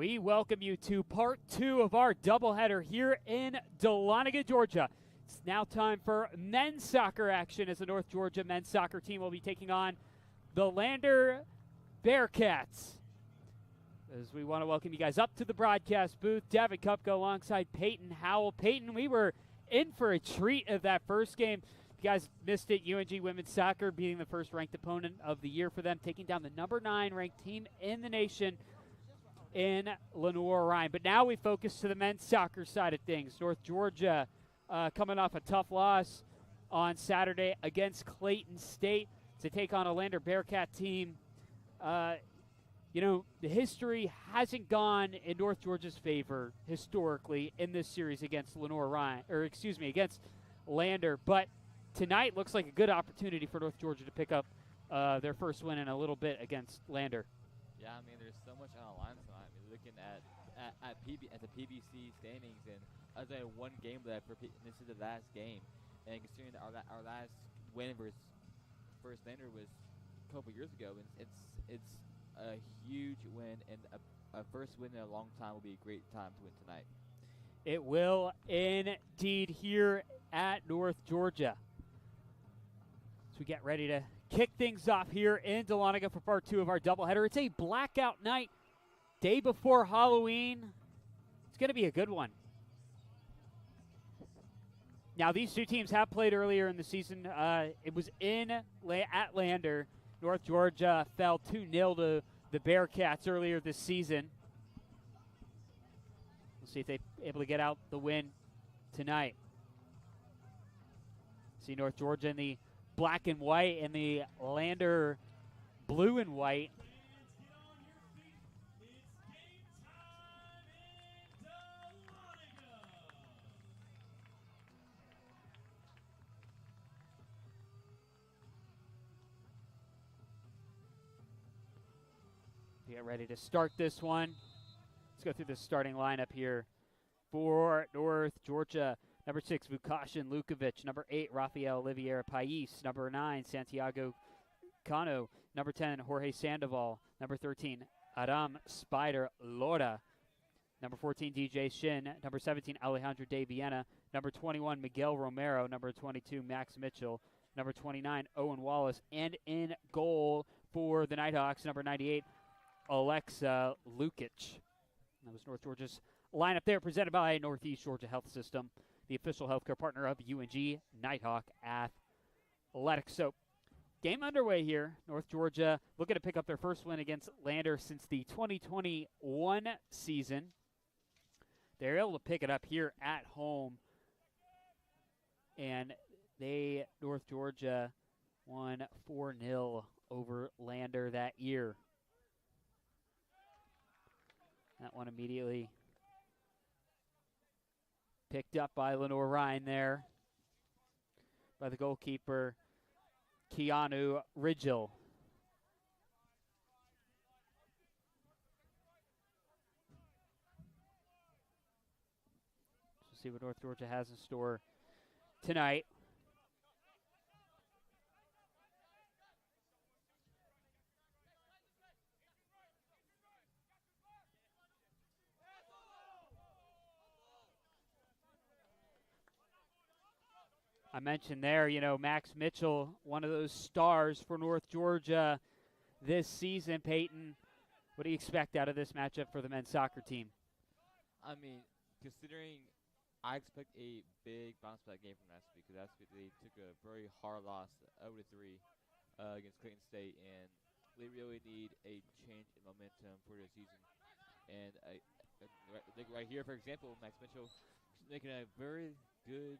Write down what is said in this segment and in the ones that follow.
We welcome you to part 2 of our doubleheader here in Dahlonega, Georgia. It's now time for men's soccer action as the North Georgia men's soccer team will be taking on the Lander Bearcats. As we want to welcome you guys up to the broadcast booth, Devin Kupko alongside Peyton Howell. Peyton, we were in for a treat of that first game. If you guys missed it, UNG women's soccer beating the first ranked opponent of the year for them, taking down the number 9 ranked team in the nation in Lenoir-Rhyne. But now we focus to the men's soccer side of things. North Georgia coming off a tough loss on Saturday against Clayton State to take on a Lander Bearcat team. The history hasn't gone in North Georgia's favor historically in this series against against Lander. But tonight looks like a good opportunity for North Georgia to pick up their first win in a little bit against Lander. Yeah, I mean, there's so much on the line tonight. I mean, looking at the PBC standings, and as I had one game left this is the last game, and considering that our last win versus first Lander was a couple years ago, and it's a huge win, and a first win in a long time will be a great time to win tonight. It will indeed here at North Georgia. So we get ready to kick things off here in Dahlonega for part 2 of our doubleheader. It's a blackout night, day before Halloween. It's going to be a good one. Now, these two teams have played earlier in the season. It was at Lander. North Georgia fell 2-0 to the Bearcats earlier this season. We'll see if they're able to get out the win tonight. See North Georgia in the black and white and the Lander blue and white. Get ready to start this one. Let's go through the starting lineup here for North Georgia. Number 6, Vukashin Lukovic. Number 8, Rafael Oliveira Pais. Number 9, Santiago Cano. Number 10, Jorge Sandoval. Number 13, Aram Spider Lora. Number 14, DJ Shin. Number 17, Alejandro De Viena. Number 21, Miguel Romero. Number 22, Max Mitchell. Number 29, Owen Wallace. And in goal for the Nighthawks, number 98, Alexa Lukic. That was North Georgia's lineup there, presented by Northeast Georgia Health System, the official healthcare partner of UNG Nighthawk Athletics. So, game underway here. North Georgia looking to pick up their first win against Lander since the 2021 season. They're able to pick it up here at home. And North Georgia, won 4-0 over Lander that year. That one immediately picked up by Lenoir-Rhyne there by the goalkeeper, Keanu Ridgel. Let's see what North Georgia has in store tonight. I mentioned there, Max Mitchell, one of those stars for North Georgia this season. Peyton, what do you expect out of this matchup for the men's soccer team? I mean, considering I expect a big bounce back game from last week, because last week they took a very hard loss, 0-3 against Clayton State, and they really need a change in momentum for their season. And right here, for example, Max Mitchell making a very good.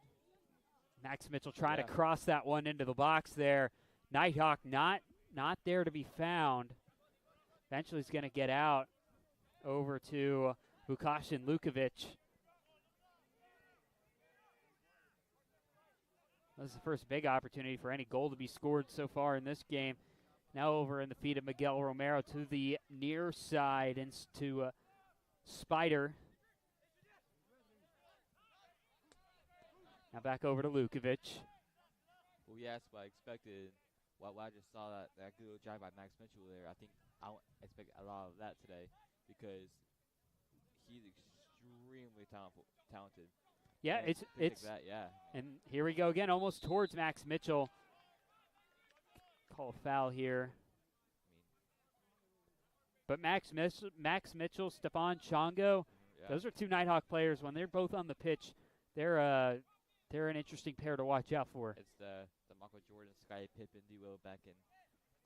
Max Mitchell trying to cross that one into the box there. Nighthawk not there to be found. Eventually he's going to get out over to Vukashin Lukovic. This is the first big opportunity for any goal to be scored so far in this game. Now over in the feet of Miguel Romero to the near side and to Spider. Now back over to Lukovic. Well, yes, what I expected. While I just saw that good job by Max Mitchell there, I think I expect a lot of that today, because he's extremely talented. Yeah, And it's things like that, yeah. and here we go again, almost towards Max Mitchell. Call a foul here. But Max Mitchell, Stephon Chongo, Yeah. those are two Nighthawk players. When they're both on the pitch, they're an interesting pair to watch out for. It's the Michael Jordan, Scottie Pippen duo back in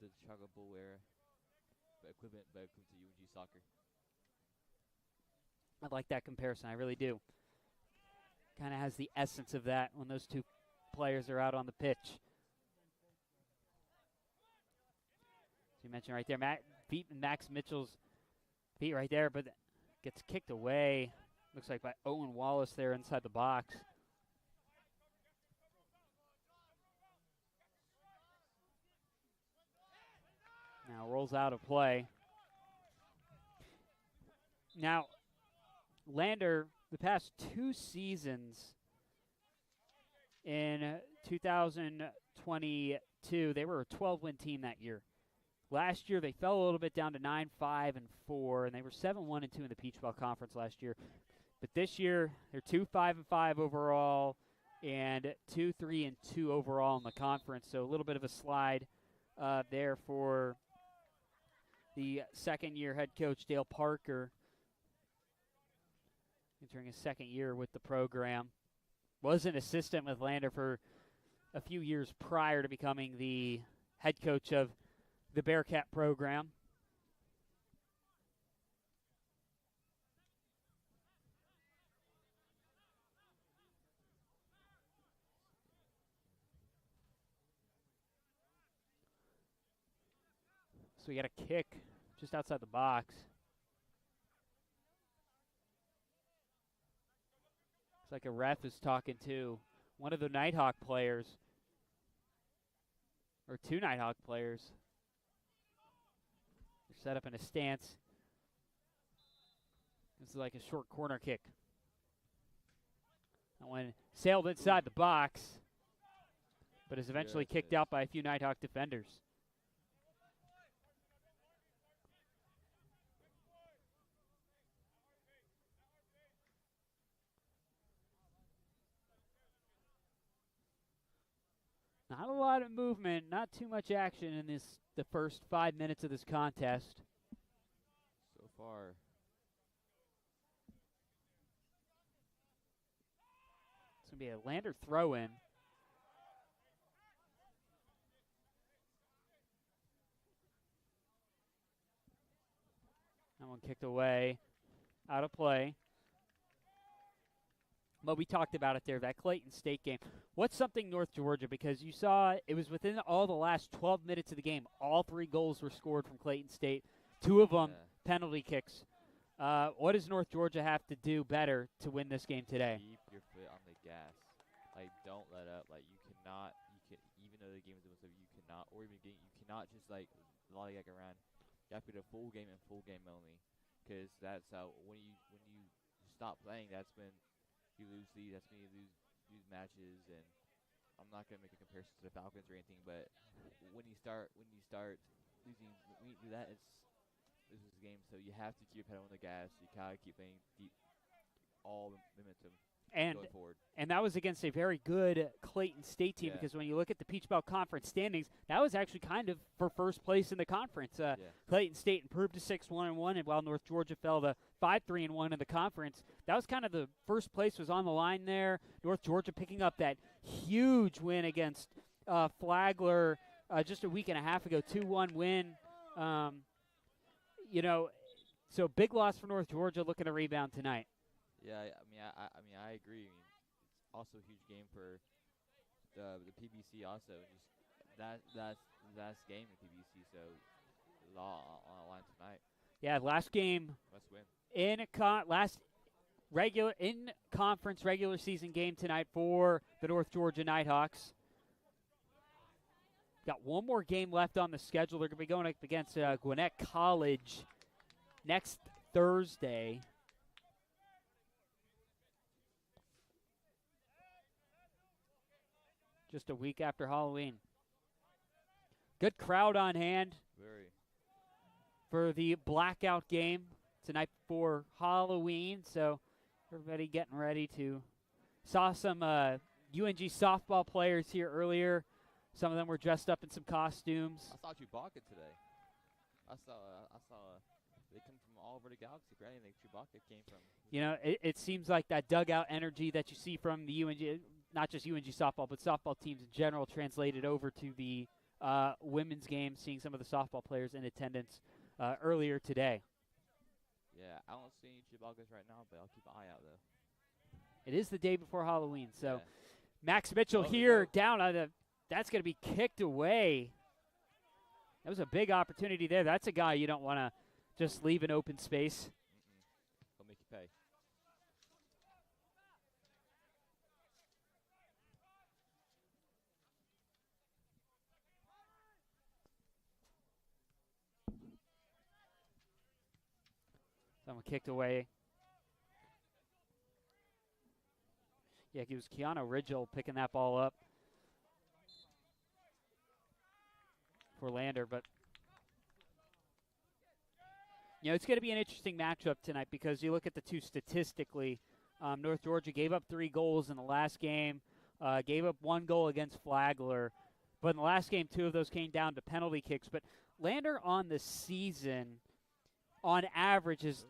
the Chicago Bull era, but equivalent to UNG soccer. I like that comparison. I really do. Kind of has the essence of that when those two players are out on the pitch. So you mentioned right there, Max Mitchell's feet right there, but gets kicked away. Looks like by Owen Wallace there inside the box. Now rolls out of play. Now, Lander, the past 2 seasons in 2022, they were a 12-win team that year. Last year, they fell a little bit down to 9-5-4, and they were 7-1-2 in the Peach Belt Conference last year. But this year, they're 2-5-5 overall and 2-3-2 overall in the conference. So a little bit of a slide there for the second-year head coach, Dale Parker, entering his second year with the program. Was an assistant with Lander for a few years prior to becoming the head coach of the Bearcat program. So we got a kick just outside the box. It's like a ref is talking to one of the Nighthawk players, or 2 Nighthawk players. They're set up in a stance. This is like a short corner kick. That one sailed inside the box, but is eventually kicked out by a few Nighthawk defenders. Not a lot of movement, not too much action in the first 5 minutes of this contest. So far. It's going to be a Lander throw-in. That one kicked away, out of play. But we talked about it there, that Clayton State game. What's something North Georgia? Because you saw it was within all the last 12 minutes of the game. All 3 goals were scored from Clayton State. 2 of them penalty kicks. What does North Georgia have to do better to win this game today? Keep your foot on the gas. Like, don't let up. Like, even though the game is almost over, you cannot just, like, lollygag around. You have to get a full game and full game only. Because that's how, when you stop playing, that's when you lose leads, that's when you lose matches, and I'm not gonna make a comparison to the Falcons or anything, but when you start losing, when you do that, this is a game. So you have to keep your pedal on the gas. You gotta keep playing deep, all the momentum going forward. And that was against a very good Clayton State team, because when you look at the Peach Belt Conference standings, that was actually kind of for first place in the conference. Clayton State improved to 6-1-1, and while North Georgia fell to 5-3-1 in the conference, that was kind of the first place was on the line there. North Georgia picking up that huge win against Flagler just a week and a half ago, 2-1 win. So big loss for North Georgia, looking to rebound tonight. Yeah, I mean, I agree. I mean, it's also a huge game for the PBC. Also, just that's last game in PBC, so a lot on the line tonight. Yeah, last game. Must win. In conference regular season game tonight for the North Georgia Nighthawks. Got one more game left on the schedule. They're going to be going up against Gwinnett College next Thursday. Just a week after Halloween. Good crowd on hand. Very. For the blackout game tonight before Halloween, so everybody getting ready to. Saw some UNG softball players here earlier. Some of them were dressed up in some costumes. I saw Chewbacca today. I saw. They come from all over the galaxy. Right? I think Chewbacca came from. You know, it seems like that dugout energy that you see from the UNG, not just UNG softball, but softball teams in general, translated over to the women's game. Seeing some of the softball players in attendance earlier today. Yeah, I don't see any Chewbaccas right now, but I'll keep an eye out though. It is the day before Halloween, so Yeah. Max Mitchell here down on the. That's going to be kicked away. That was a big opportunity there. That's a guy you don't want to just leave in open space. He'll make you pay. Someone kicked away. Yeah, it was Keanu Ridgel picking that ball up for Lander, but you know, it's going to be an interesting matchup tonight because you look at the two statistically. North Georgia gave up 3 goals in the last game, gave up 1 goal against Flagler, but in the last game, 2 of those came down to penalty kicks. But Lander on the season, on average, has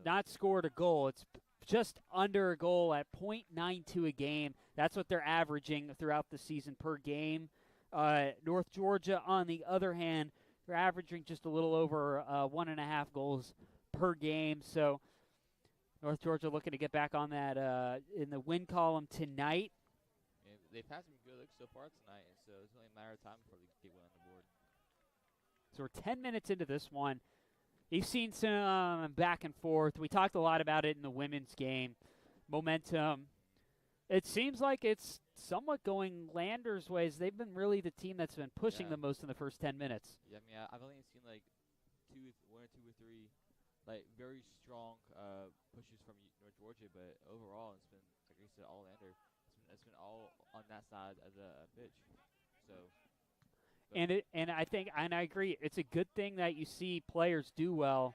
not scored a goal. It's just under a goal at .92 a game. That's what they're averaging throughout the season per game. North Georgia, on the other hand, they're averaging just a little over 1.5 goals per game. So North Georgia looking to get back on that in the win column tonight. Yeah, they've had some good looks so far tonight, and so it's only a matter of time before they get one on the board. So we're 10 minutes into this one. You've seen some back and forth. We talked a lot about it in the women's game. Momentum. It seems like it's somewhat going Lander's ways. They've been really the team that's been pushing the most in the first 10 minutes. Yeah, I mean, I've only seen like 1 or 2 or 3, like very strong pushes from North Georgia, but overall it's been, like you said, all Lander. It's been all on that side of the pitch. So. And I think, and I agree, it's a good thing that you see players do well.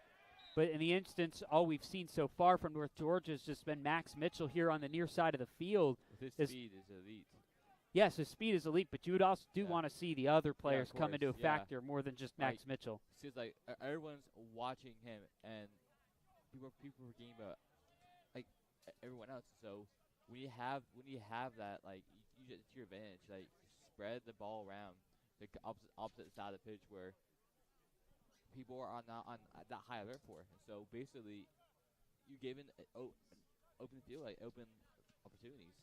But in the instance, all we've seen so far from North Georgia has just been Max Mitchell here on the near side of the field. His speed is elite. Yes, his speed is elite, but you would also want to see the other players come into a factor more than just Max Mitchell. It's like everyone's watching him, and people are getting about like everyone else. So when you have that, like you use it to your advantage. Like spread the ball around the opposite side of the pitch where people are on that high alert for. And so basically, you gave an open field, like open opportunities.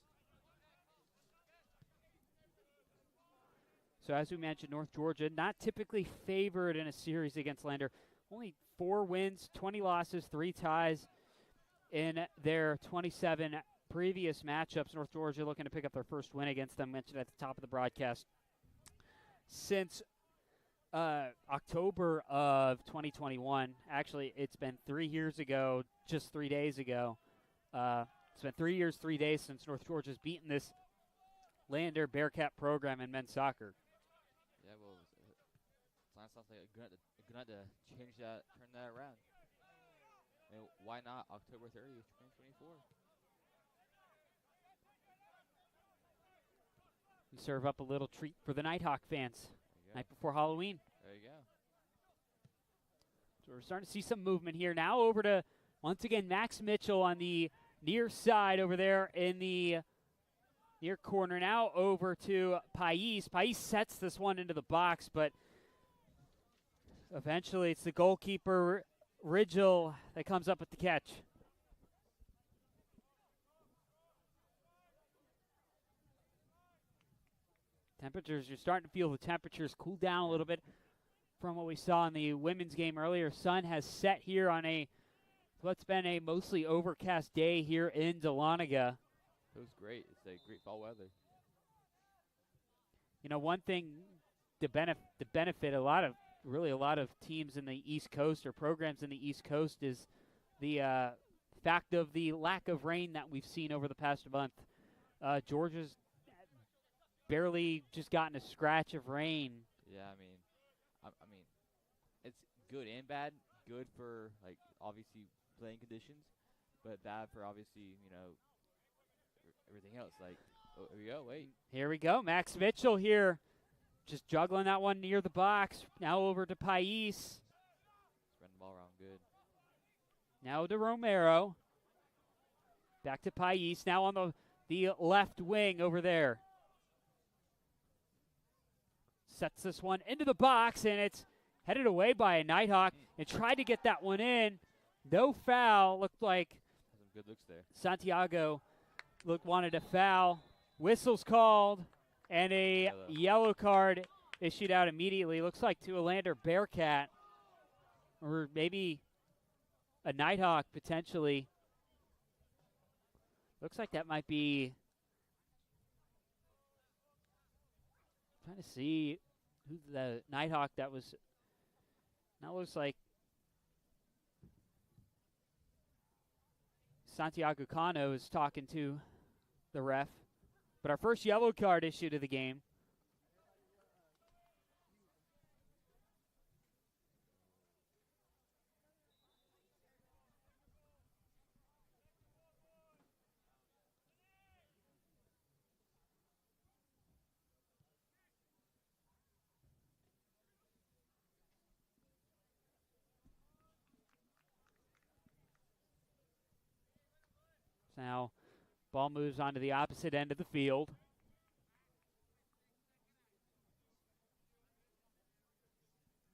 So as we mentioned, North Georgia not typically favored in a series against Lander. Only 4 wins, 20 losses, 3 ties in their 27 previous matchups. North Georgia looking to pick up their first win against them, mentioned at the top of the broadcast, since October of 2021. Actually, it's been 3 years ago, just 3 days ago. It's been 3 years, 3 days since North Georgia's beaten this Lander Bearcat program in men's soccer. Yeah, well, sounds like a good night to change that, turn that around. I mean, why not October 30th, 2024? We serve up a little treat for the Nighthawk fans. Night before Halloween. There you go. So we're starting to see some movement here. Now over to, once again, Max Mitchell on the near side over there in the near corner. Now over to Pais. Pais sets this one into the box, but eventually it's the goalkeeper, Ridgel, that comes up with the catch. Temperatures, you're starting to feel the temperatures cool down a little bit from what we saw in the women's game earlier. Sun has set here on what's been a mostly overcast day here in Dahlonega. It was great. It's like great fall weather. You know, one thing to benefit a lot of teams in the East Coast or programs in the East Coast is the fact of the lack of rain that we've seen over the past month. Georgia's barely just gotten a scratch of rain. Yeah, I mean, it's good and bad. good for like obviously playing conditions, but bad for obviously everything else. Like, oh, here we go. Wait. Here we go. Max Mitchell here, just juggling that one near the box. Now over to Pais. Spreading the ball around good. Now to Romero. Back to Pais. Now on the left wing over there. Sets this one into the box, and it's headed away by a Nighthawk and tried to get that one in. No foul. Looked like Some good looks there. Santiago wanted a foul. Whistle's called, and a yellow card issued out immediately. Looks like to a Lander Bearcat, or maybe a Nighthawk potentially. Looks like that might be. Trying to see who the Nighthawk that was. That looks like Santiago Cano is talking to the ref. But our first yellow card issued of the game. Now, ball moves onto the opposite end of the field.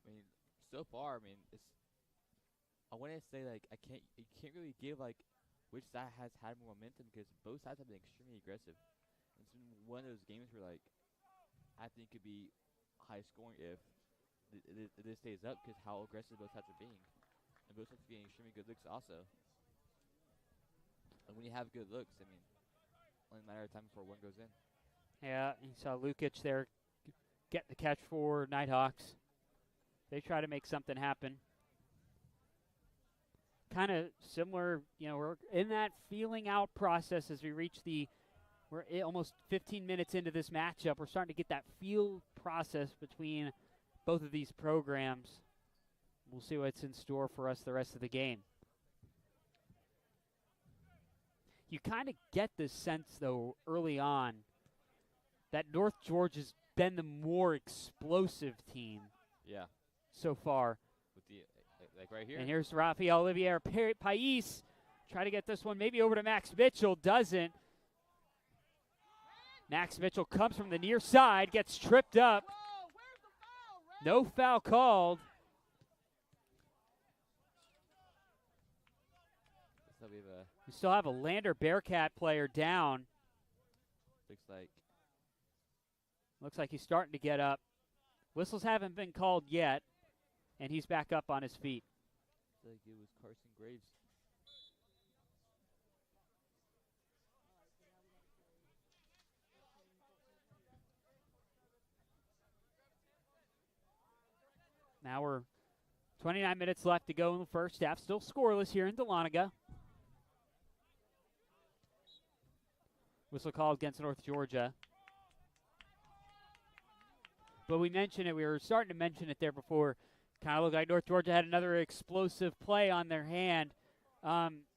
I mean, so far, I mean, I want to say like you can't really give like which side has had more momentum because both sides have been extremely aggressive. It's been one of those games where like I think could be high scoring if this stays up because how aggressive both sides are being, and both sides are getting extremely good looks also. And when you have good looks, I mean, only a matter of time before one goes in. Yeah, you saw Lukic there get the catch for Nighthawks. They try to make something happen. Kind of similar, we're in that feeling out process as we reach we're almost 15 minutes into this matchup. We're starting to get that feel process between both of these programs. We'll see what's in store for us the rest of the game. You kind of get this sense, though, early on that North Georgia's been the more explosive team. Yeah. So far. With the like right here. And here's Rafael Olivier Pais. Try to get this one maybe over to Max Mitchell. Doesn't. Max Mitchell comes from the near side, gets tripped up. No foul called. We still have a Lander Bearcat player down. Looks like he's starting to get up. Whistles haven't been called yet, and he's back up on his feet. Looks like it was Carson Graves. Now we're 29 minutes left to go in the first half. Still scoreless here in Dahlonega. Whistle called against North Georgia. But we mentioned it. We were starting to mention it there before. Kind of looked like North Georgia had another explosive play on their hand.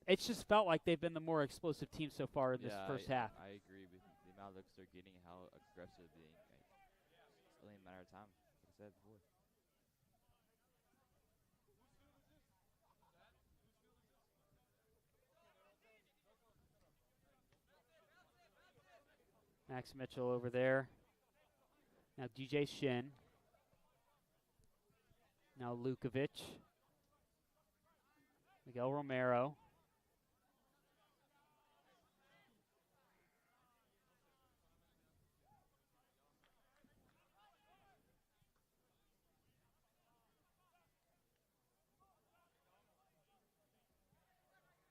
It's just felt like they've been the more explosive team so far in this first half. I agree with the amount of looks they're getting, how aggressive they're being. It's only a matter of time, like I said before. Max Mitchell over there. Now DJ Shin. Now Lukovic. Miguel Romero.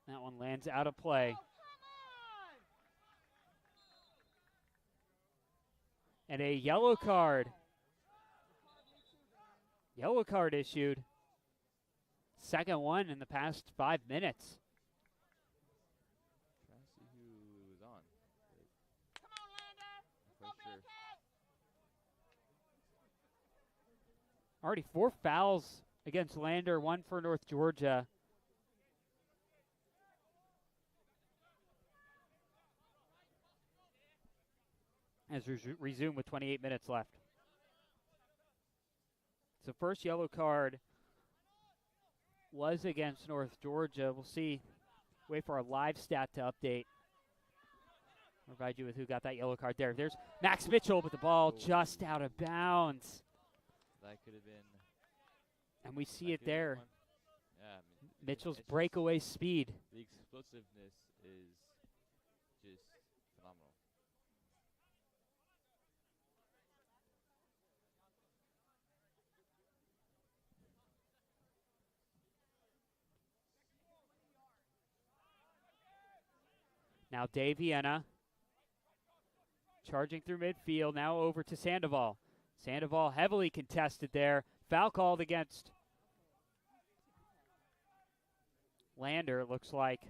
That one lands out of play. And a yellow card. Yellow card issued. Second one in the past 5 minutes. Trying to see who was on. Come on, Lander. Go Bearcat. Already 4 fouls against Lander, 1 for North Georgia. As resume with 28 minutes left. So first yellow card was against North Georgia. We'll see. Wait for our live stat to update. I'll provide you with who got that yellow card there. There's Max Mitchell, but the ball just out of bounds. That could have been. And we see it there. Yeah, I mean, Mitchell's it's breakaway speed. The explosiveness is just phenomenal. Now Dave Vienna charging through midfield. Now over to Sandoval. Sandoval heavily contested there. Foul called against Lander, looks like.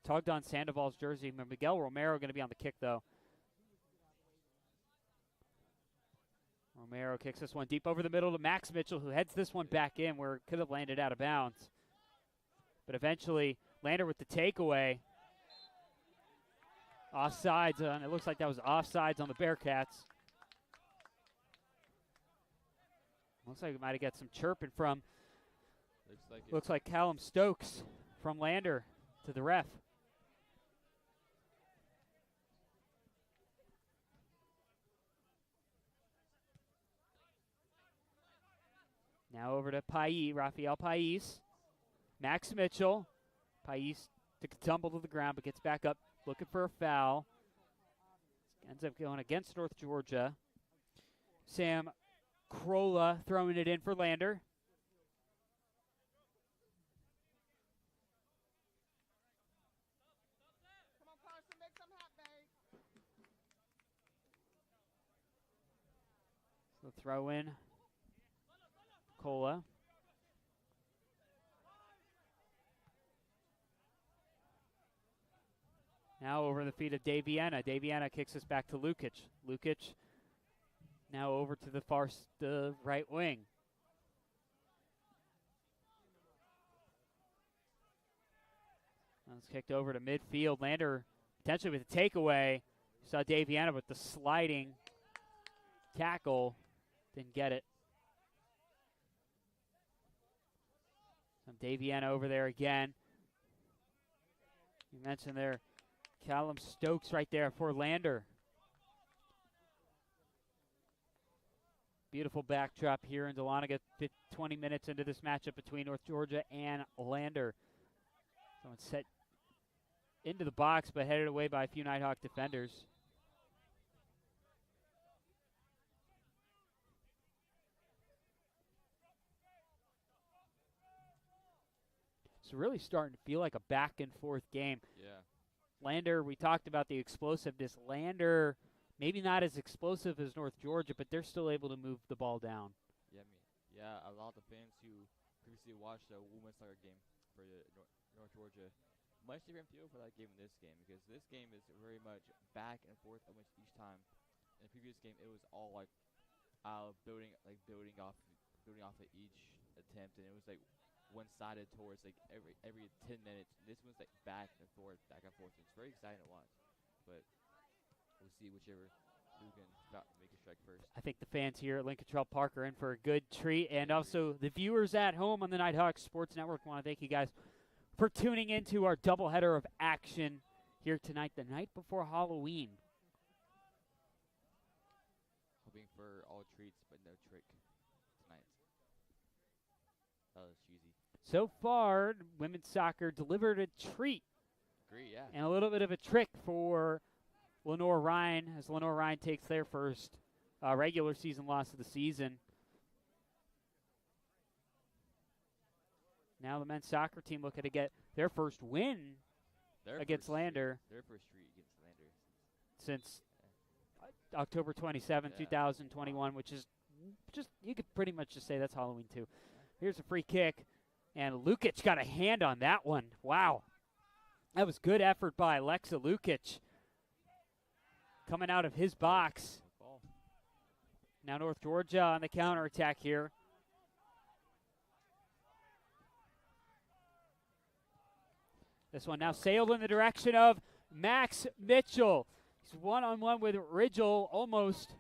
Tugged on Sandoval's jersey. Miguel Romero going to be on the kick, though. Romero kicks this one deep over the middle to Max Mitchell, who heads this one back in where it could have landed out of bounds. But eventually, Lander with the takeaway. Offsides, and it looks like that was offsides on the Bearcats. Looks like we might have got some chirping from, looks like Callum Stokes from Lander to the ref. Now over to Pais, Rafael Pais. Max Mitchell. Pais took a tumble to the ground but gets back up looking for a foul. Ends up going against North Georgia. Sam Krola throwing it in for Lander. Come on, Carson, make some happen. So throw in Cola. Now over the feet of Daviana. Daviana kicks us back to Lukic. Lukic now over to the right wing. That's kicked over to midfield. Lander potentially with a takeaway. You saw Daviana with the sliding tackle. Didn't get it. Some Daviana over there again. You mentioned there Callum Stokes right there for Lander. Beautiful backdrop here in Dahlonega. 20 minutes into this matchup between North Georgia and Lander. Someone set into the box but headed away by a few Nighthawk defenders. It's really starting to feel like a back and forth game. Yeah. Lander, we talked about the explosiveness. Lander, maybe not as explosive as North Georgia, but they're still able to move the ball down. Yeah, a lot of fans who previously watched the women's soccer game for the North Georgia, much different feel for that game in this game, because this game is very much back and forth almost each time. In the previous game, it was all like building off of each attempt, and it was like one-sided towards like every 10 minutes. This one's like back and forth. It's very exciting to watch, but we'll see whichever who can make a strike first. I think the fans here at Lincoln Trail Park are in for a good treat, and also the viewers at home on the Nighthawk Sports Network. Want to thank you guys for tuning into our doubleheader of action here tonight, the night before Halloween. Hoping for all treats, but no trick tonight. That was cheesy. So far, women's soccer delivered a treat. Agree, yeah. And a little bit of a trick for Lenore Ryan, as Lenore Ryan takes their first regular season loss of the season. Now the men's soccer team looking to get their first win against Lander. Their first streak against Lander. Since October 27, 2021, which is just, you could pretty much just say that's Halloween too. Here's a free kick, and Lukic got a hand on that one. Wow. That was good effort by Alexa Lukic coming out of his box. Now North Georgia on the counterattack here. This one now sailed in the direction of Max Mitchell. He's one-on-one with Ridgel almost.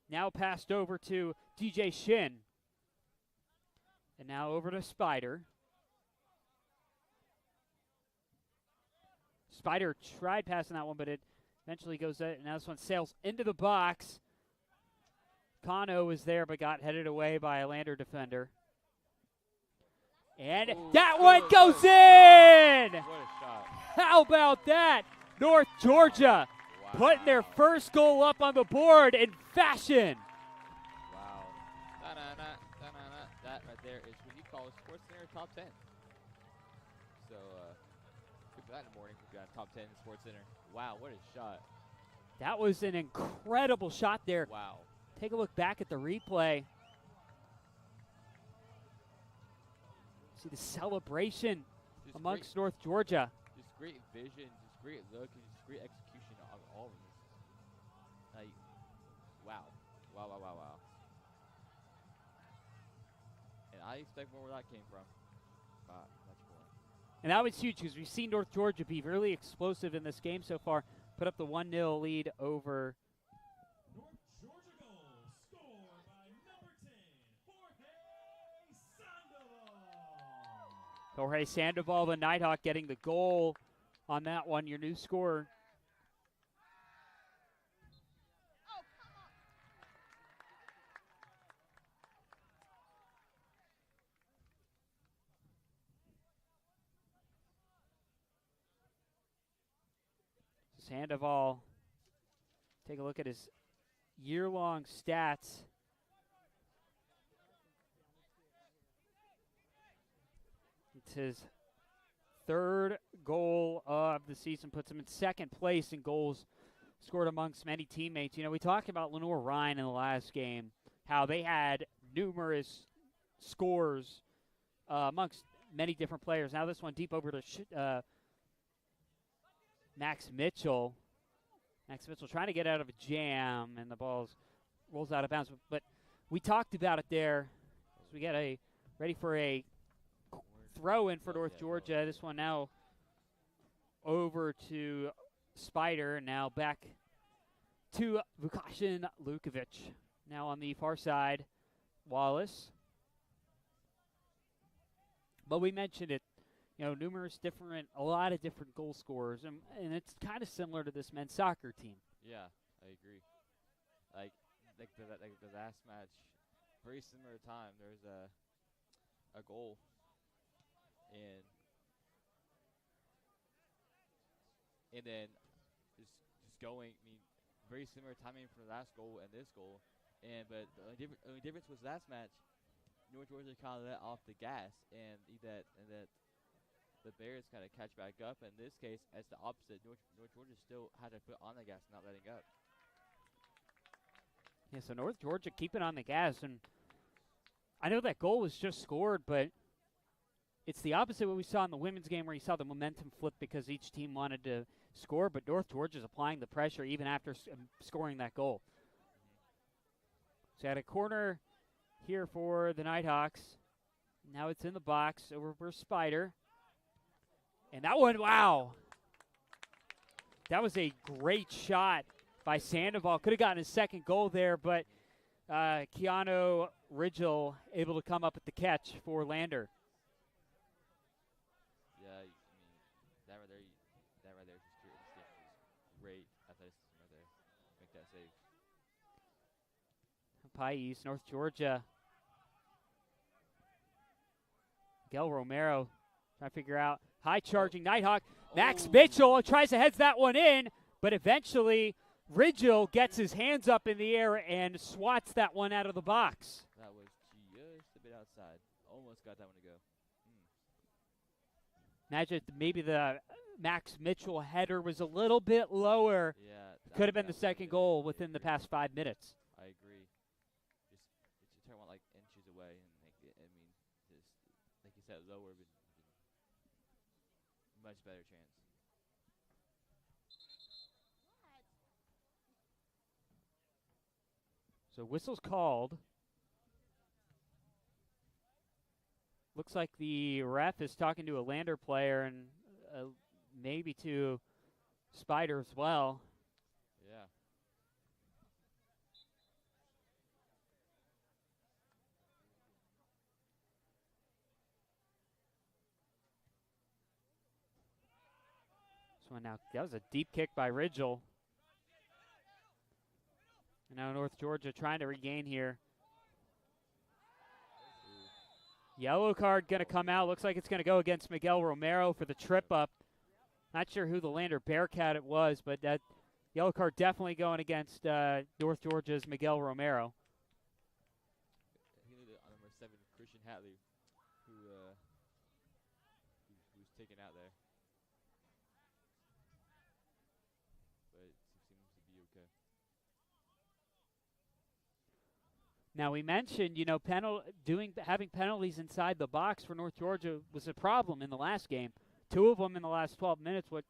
Now passed over to DJ Shin. And now over to Spider. Spider tried passing that one, but it eventually goes out. Now this one sails into the box. Kano was there, but got headed away by a Lander defender. And that one goes in! What a shot. How about that? North Georgia putting their first goal up on the board in fashion. Wow. Da-na-na, da-na-na. That right there is what you call a Sports Center top 10. So, good for that in the morning. We've got top 10 in Sports Center. Wow, what a shot. That was an incredible shot there. Wow. Take a look back at the replay. See the celebration Just amongst North Georgia. Just great vision, just great look, and just great execution on all of this. Like, wow. Wow, wow, wow, wow. And I expect more where that came from. Wow, much more. And that was huge because we've seen North Georgia be really explosive in this game so far. Put up the 1-0 lead over North Georgia goal scored by number 10, Jorge Sandoval. Jorge Sandoval, the Nighthawk, getting the goal on that one, your new scorer. Oh, come on. Sandoval, take a look at his year-long stats. It's his third goal of the season, puts him in second place in goals scored amongst many teammates. You know, we talked about Lenore Ryan in the last game, how they had numerous scores amongst many different players. Now this one deep over to Max Mitchell. Max Mitchell trying to get out of a jam, and the ball rolls out of bounds. But we talked about it there. So we get ready for a throw in for North Georgia. This one now over to Spider, and now back to Vukashin Lukovic. Now on the far side, Wallace. But we mentioned it, you know, a lot of different goal scorers, and it's kind of similar to this men's soccer team. Yeah, I agree. Like the last match, very similar time. There's a goal, and then just going. I mean, very similar timing for the last goal and this goal, but the only difference was last match, North Georgia kind of let off the gas, and that the Bears kind of catch back up. In this case, it's the opposite. North Georgia still had to put on the gas, not letting up. Yeah, so North Georgia keeping on the gas, and I know that goal was just scored, but it's the opposite of what we saw in the women's game, where you saw the momentum flip because each team wanted to score, but North Georgia's applying the pressure even after scoring that goal. So at a corner here for the Nighthawks. Now it's in the box over for Spider. And that one, wow. That was a great shot by Sandoval. Could have gotten his second goal there, but Keanu Ridgel able to come up with the catch for Lander. Yeah, I mean, that right there is great athleticism right there. Make that save. Pais, North Georgia. Miguel Romero trying to figure out. High charging Nighthawk. Max Mitchell tries to head that one in, but eventually Ridgel gets his hands up in the air and swats that one out of the box. That was just a bit outside. Almost got that one to go. Imagine if maybe the Max Mitchell header was a little bit lower. Yeah. Could have been the second goal within the past 5 minutes. I agree. Just turn one like inches away, and just like you said, lower, but much better chance. So whistle's called. Looks like the ref is talking to a Lander player and maybe to Spider as well. Yeah. This one now, that was a deep kick by Ridgel. And now North Georgia trying to regain here. Yellow card going to come out. Looks like it's going to go against Miguel Romero for the trip up. Not sure who the Lander Bearcat it was, but that yellow card definitely going against North Georgia's Miguel Romero. He knew on number 7, Christian Hatley, who's taken out there. But it seems to be okay. Now we mentioned, you know, having penalties inside the box for North Georgia was a problem in the last game. 2 of them in the last 12 minutes, what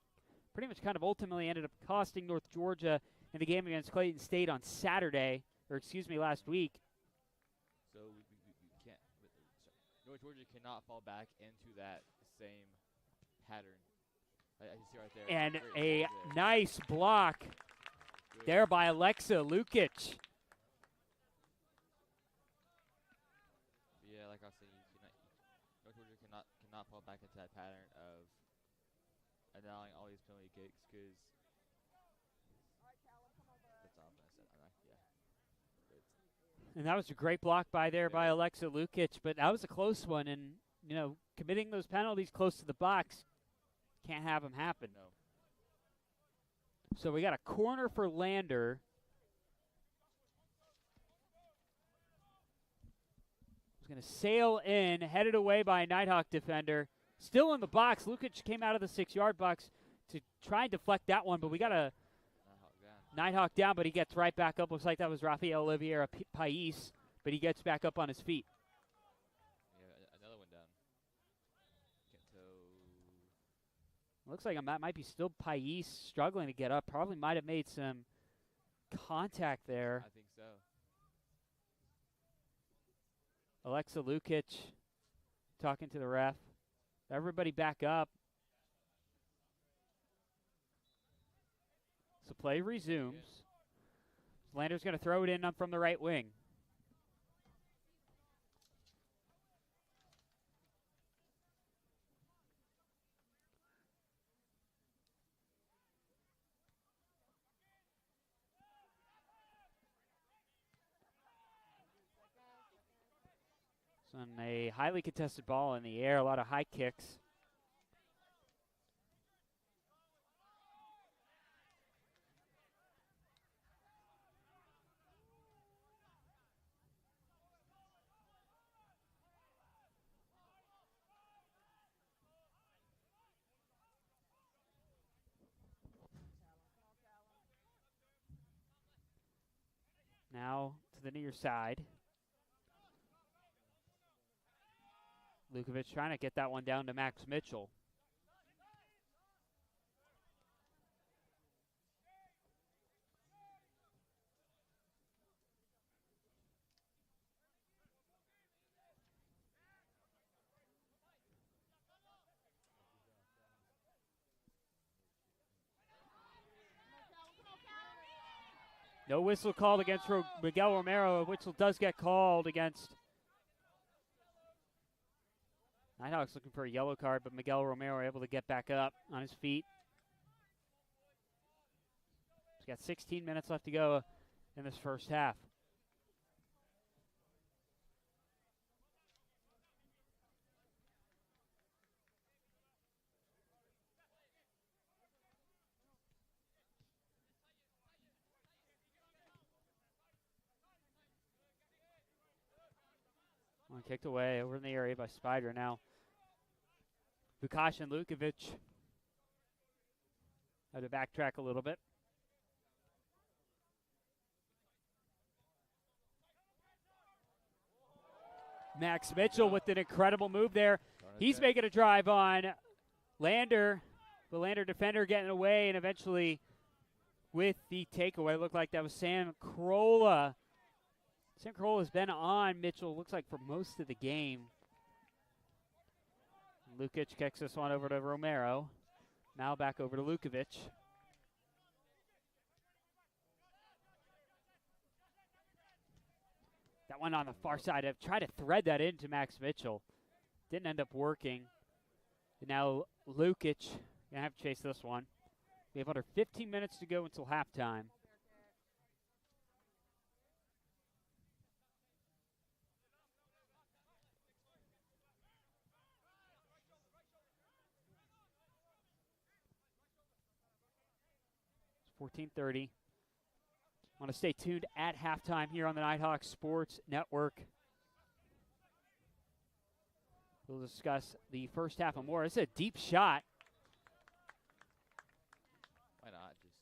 pretty much kind of ultimately ended up costing North Georgia in the game against Clayton State on Saturday, or excuse me, last week. So we can't. North Georgia cannot fall back into that same pattern. I see right there. And Great a goal there. nice block Good. there by Alexa Lukic. Yeah, like I was saying, North Georgia cannot fall back into that pattern of allowing all these penalty kicks because that's all I'm gonna say. Yeah. And that was a great block by Alexa Lukic, but that was a close one. And, you know, committing those penalties close to the box, can't have them happen. No. So we got a corner for Lander. He's going to sail in, headed away by a Nighthawk defender. Still in the box. Lukic came out of the 6-yard box to try and deflect that one, but we got a Nighthawk down, but he gets right back up. Looks like that was Rafael Oliveira Pais, but he gets back up on his feet. Yeah, another one down. Looks like that might be still Pais struggling to get up. Probably might have made some contact there. I think so. Alexa Lukic talking to the ref. Everybody back up. So play resumes. Lander's going to throw it in from the right wing. So on a highly contested ball in the air, a lot of high kicks. Now to the near side. Lukovic trying to get that one down to Max Mitchell. No whistle called against Miguel Romero. A whistle does get called against Nighthawks, looking for a yellow card, but Miguel Romero able to get back up on his feet. He's got 16 minutes left to go in this first half. One kicked away over in the area by Spider now. Vukash and Lukovic had to backtrack a little bit. Max Mitchell with an incredible move there. He's making a drive on Lander. The Lander defender getting away, and eventually with the takeaway, it looked like that was Sam Carolla. Sam Carolla has been on Mitchell, looks like, for most of the game. Lukic kicks this one over to Romero. Now back over to Lukovic. That one on the far side. I've tried to thread that into Max Mitchell. Didn't end up working. And now Lukic gonna have to chase this one. We have under 15 minutes to go until halftime. It's 14:30. Want to stay tuned at halftime here on the Nighthawk Sports Network. We'll discuss the first half and more. It's a deep shot. Why not just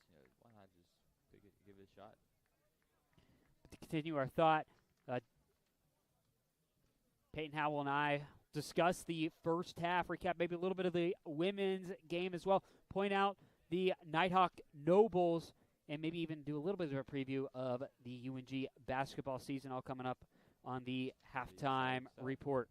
give it a shot? To continue our thought, Peyton Howell and I discuss the first half, recap maybe a little bit of the women's game as well, point out the Nighthawk Nobles, and maybe even do a little bit of a preview of the UNG basketball season, all coming up on the halftime report.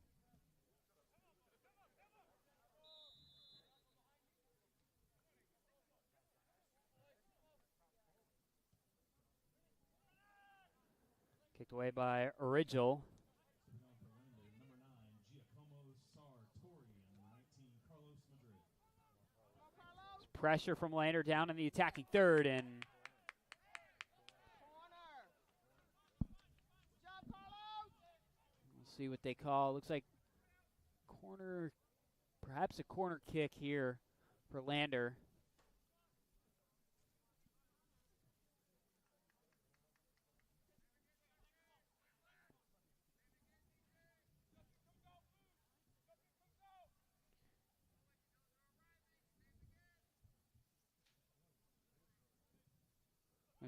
Kicked away by Original. Pressure from Lander down in the attacking third, and we'll see what they call. Looks like corner, perhaps a corner kick here for Lander.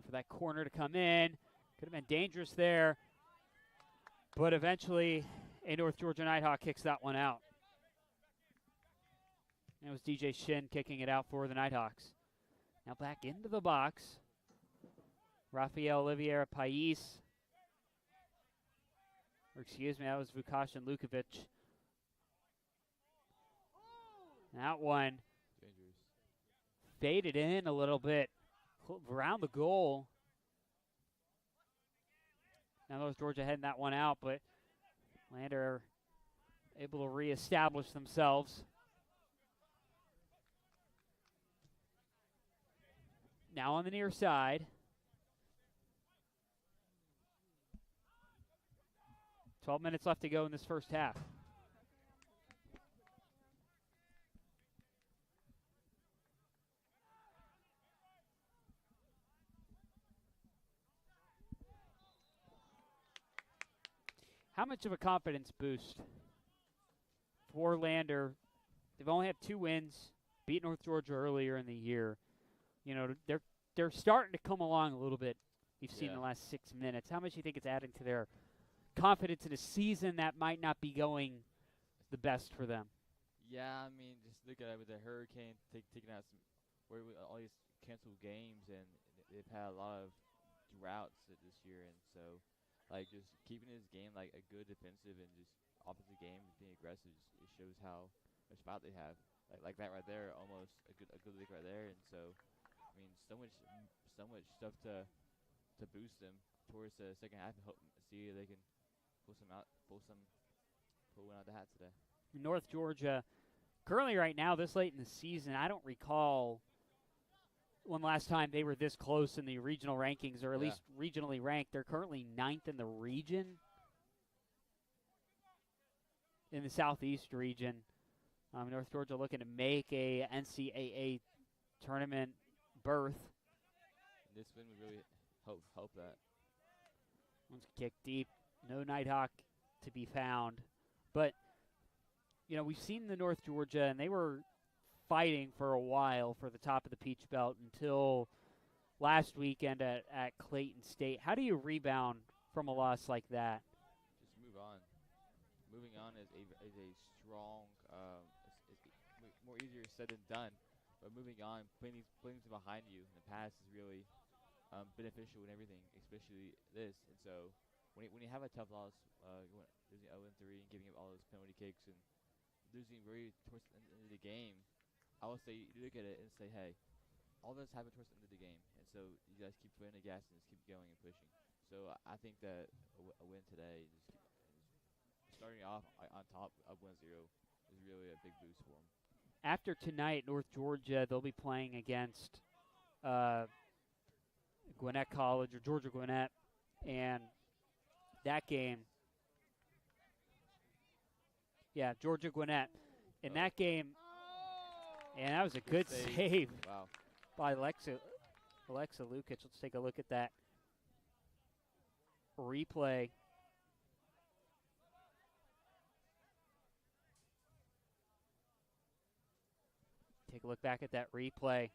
For that corner to come in. Could have been dangerous there. But eventually, a North Georgia Nighthawk kicks that one out. And it was DJ Shin kicking it out for the Nighthawks. Now back into the box. Rafael Olivier Pais. Or excuse me, that was Vukash and Lukovic. That one Dangerous. faded in a little bit. Around the goal. Now North Georgia heading that one out, but Lander able to reestablish themselves. Now on the near side. 12 minutes left to go in this first half. How much of a confidence boost for Lander? They've only had 2 wins, beat North Georgia earlier in the year. You know, they're starting to come along a little bit. We've seen in the last 6 minutes. How much do you think it's adding to their confidence in a season that might not be going the best for them? Yeah, I mean, just look at it with the hurricane taking out all these canceled games, and they've had a lot of droughts this year, and so. Like, just keeping his game, like, a good defensive and just offensive game, being aggressive, it shows how much spot they have. Like that right there, almost a good league right there. And so, I mean, so much stuff to boost them towards the second half and see if they can pull one out of the hat today. North Georgia, currently right now, this late in the season, I don't recall when last time they were this close in the regional rankings, or at least regionally ranked. They're currently 9th in the region, in the Southeast region. North Georgia looking to make a NCAA tournament berth. This win would really help that. One's kicked deep. No Nighthawk to be found. But, you know, we've seen the North Georgia, and they were fighting for a while for the top of the Peach Belt until last weekend at Clayton State. How do you rebound from a loss like that? Just move on. Moving on is a strong, it's more easier said than done. But moving on, putting things behind you in the past is really beneficial in everything, especially this. And so when you have a tough loss, losing 0-3 and giving up all those penalty kicks and losing very towards the end of the game, I would say you look at it and say, hey, all this happened towards the end of the game, and so you guys keep putting the gas and just keep going and pushing. So I think that a win today, starting off on top of 1-0, is really a big boost for them. After tonight, North Georgia, they'll be playing against Gwinnett College or Georgia Gwinnett, and that game, Georgia Gwinnett. In that game, and that was a good save Wow. by Alexa Lukic. Let's take a look at that replay. Take a look back at that replay.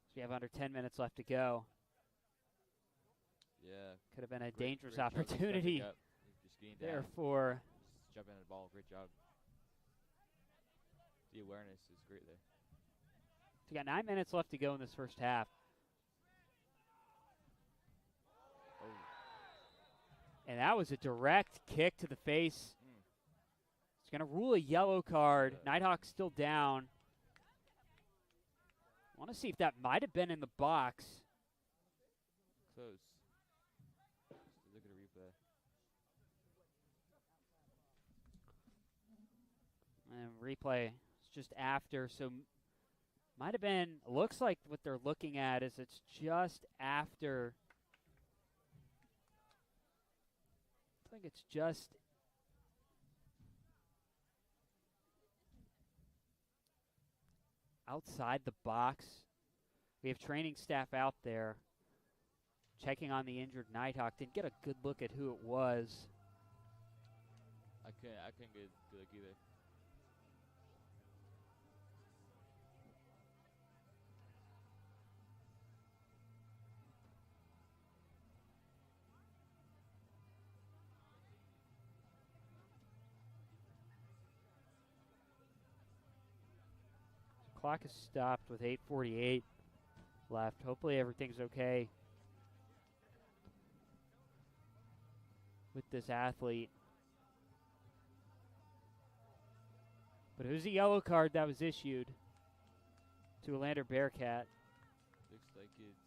So we have under 10 minutes left to go. Yeah. Could have been a Great dangerous job stepping opportunity up, just getting there down, for. just jumping on the ball. Great job. The awareness is great there. We got 9 minutes left to go in this first half. Oh. And that was a direct kick to the face. It's going to rule a yellow card. Nighthawk still down. I want to see if that might have been in the box. Close. Look at the replay. And replay is just after, so might have been, looks like what they're looking at is it's just after. I think it's just outside the box. We have training staff out there checking on the injured Nighthawk. Didn't get a good look at who it was. I couldn't get a good look either. Clock is stopped with 8:48 left. Hopefully everything's okay with this athlete. But it was a yellow card that was issued to a Lander Bearcat. Looks like it's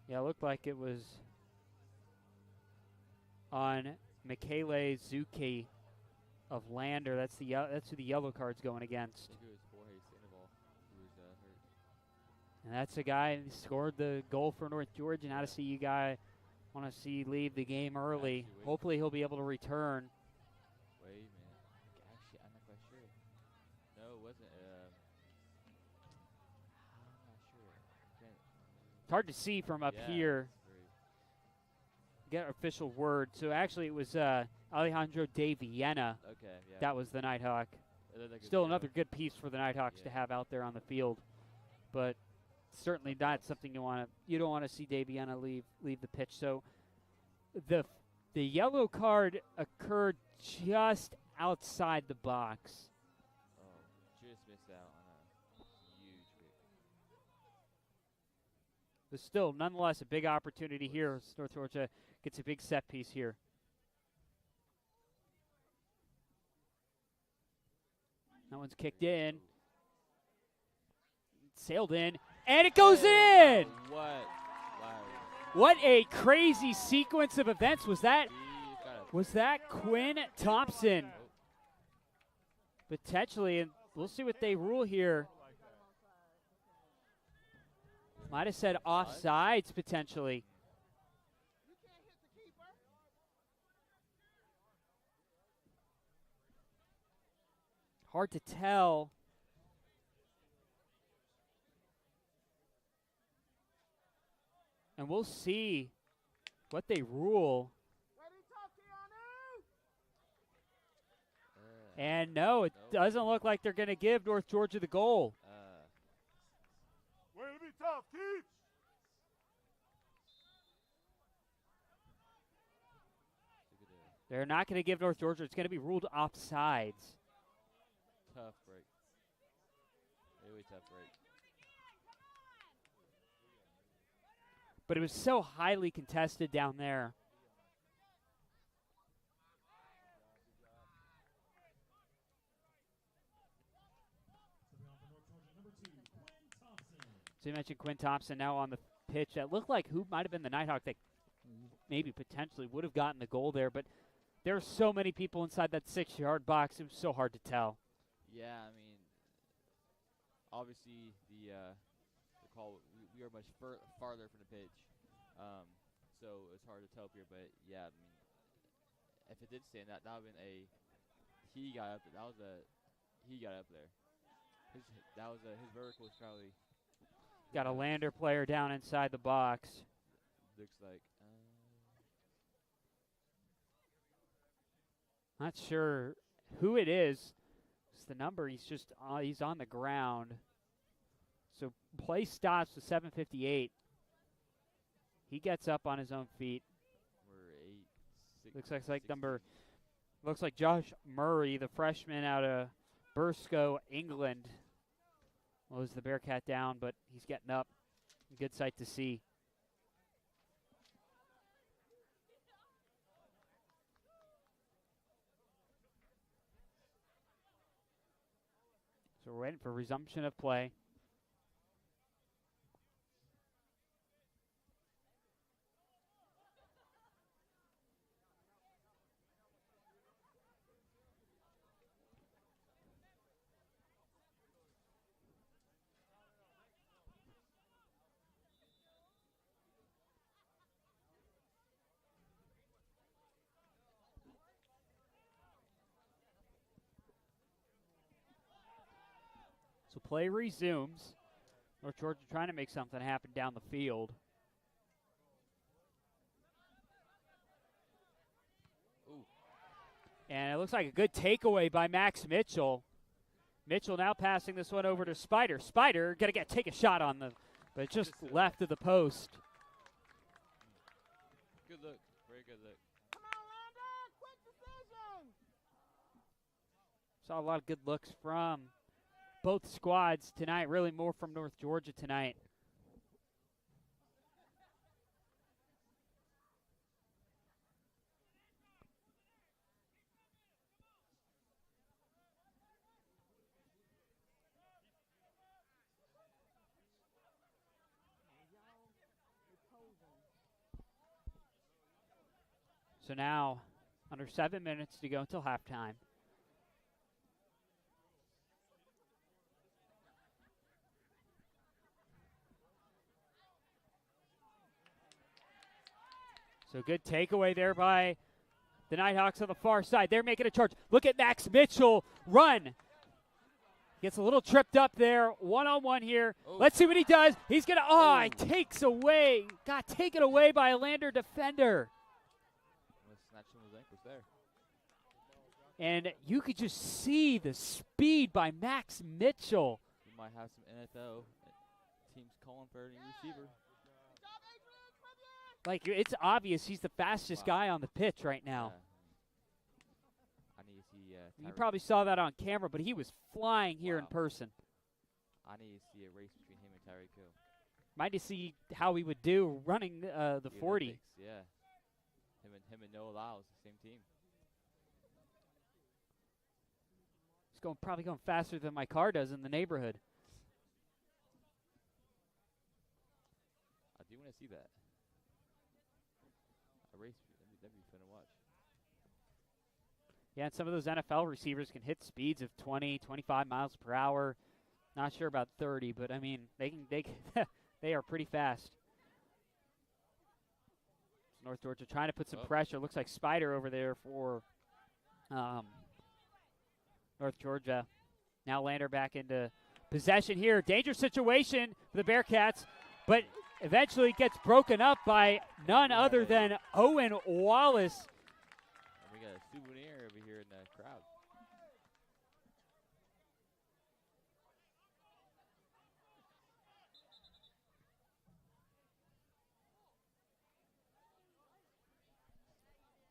Yeah, it looked like it was on Michele Zucchi of Lander. That's who the yellow card's going against. I think it was Jorge Sandoval who was hurt. And that's a guy who scored the goal for North Georgia. Now to see you guy want to see leave the game early. Actually, Hopefully he'll be able to return. Wait a minute. Actually, I'm not quite sure. No, it wasn't. I'm not sure. It's hard to see from up here. Get official word. So actually it was Alejandro De Viena. Okay, yeah. That was the Nighthawk. It looked like it was Still yellow. another good piece for the Nighthawks to have out there on the field. But certainly not something you don't want to see De Viena leave the pitch. So the yellow card occurred just outside the box. Oh, just missed out on a huge hit. But still, nonetheless, a big opportunity here as North Georgia gets a big set piece here. That one's kicked in. Sailed in. And it goes in! What? Wow. What a crazy sequence of events was that? He's got a Was that Quinn Thompson? Potentially, and we'll see what they rule here. Might have said offsides potentially. You can't hit the keeper. Hard to tell. And we'll see what they rule. Ready, Tatiana? And no, it Nope. doesn't look like they're going to give North Georgia the goal. Way to be tough, Keith. They're not going to give North Georgia. It's going to be ruled offsides. Tough break. Really tough break. But it was so highly contested down there. So you mentioned Quinn Thompson now on the pitch. That looked like who might have been the Nighthawk that maybe potentially would have gotten the goal there. But there are so many people inside that 6-yard box. It was so hard to tell. Yeah, I mean, obviously the call we are much farther from the pitch, so it's hard to tell up here. But yeah, I mean, if it did stand, that would have been a he got up. That was a he got up there. His vertical was probably Got a Lander player down inside the box. looks like. Not sure who it is. It's the number. He's on the ground. So play stops with 7:58. He gets up on his own feet. We're 8, 6, Looks like Josh Murray, the freshman out of Burscough, England, was the Bearcat down, but he's getting up. Good sight to see. So we're waiting for resumption of play. So play resumes. North Georgia trying to make something happen down the field. Ooh. And it looks like a good takeaway by Max Mitchell. Mitchell now passing this one over to Spider. Spider going to take a shot on the, but it just left of the post. Good look. Very good look. Come on, Lander. Quick decision. Saw a lot of good looks from both squads tonight, really more from North Georgia tonight. So now, under 7 minutes to go until halftime. So good takeaway there by the Nighthawks on the far side. They're making a charge. Look at Max Mitchell run. Gets a little tripped up there. One-on-one here. Oh. Let's see what he does. He's going to, he takes away. Got taken away by a Lander defender. Snatching his ankles there. And you could just see the speed by Max Mitchell. We might have some NFL teams calling for a new receiver. Like, it's obvious he's the fastest guy on the pitch right now. I need to see. You probably saw that on camera, but he was flying here in person. I need to see a race between him and Tyreek Hill. Might to see how he would do running the 40. Olympics, yeah. Him and Noah Lyles, the same team. He's probably going faster than my car does in the neighborhood. I do want to see that. A race, that'd be fun to watch. Yeah, and some of those NFL receivers can hit speeds of 20, 25 miles per hour. Not sure about 30, but I mean, they they are pretty fast. North Georgia trying to put some pressure. Looks like Spider over there for North Georgia. Now Lander back into possession here. Dangerous situation for the Bearcats, but eventually gets broken up by none other than Owen Wallace. And we got a souvenir over here in the crowd.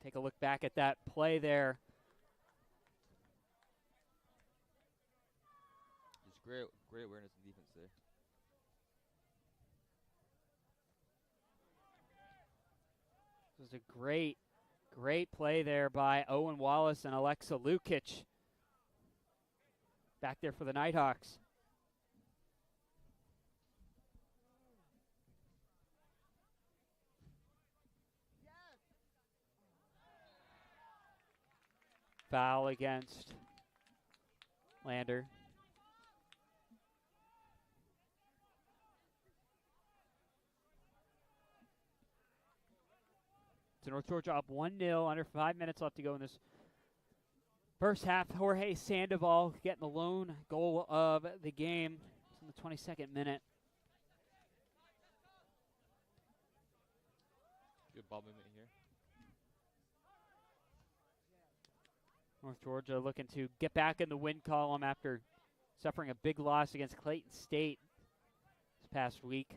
Take a look back at that play there. Just great awareness and defense there. This was a great play there by Owen Wallace and Alexa Lukic. Back there for the Nighthawks. Foul against Lander. So North Georgia up 1-0, under 5 minutes left to go in this first half. Jorge Sandoval getting the lone goal of the game. It's in the 22nd minute. Good ball movement here. North Georgia looking to get back in the win column after suffering a big loss against Clayton State this past week.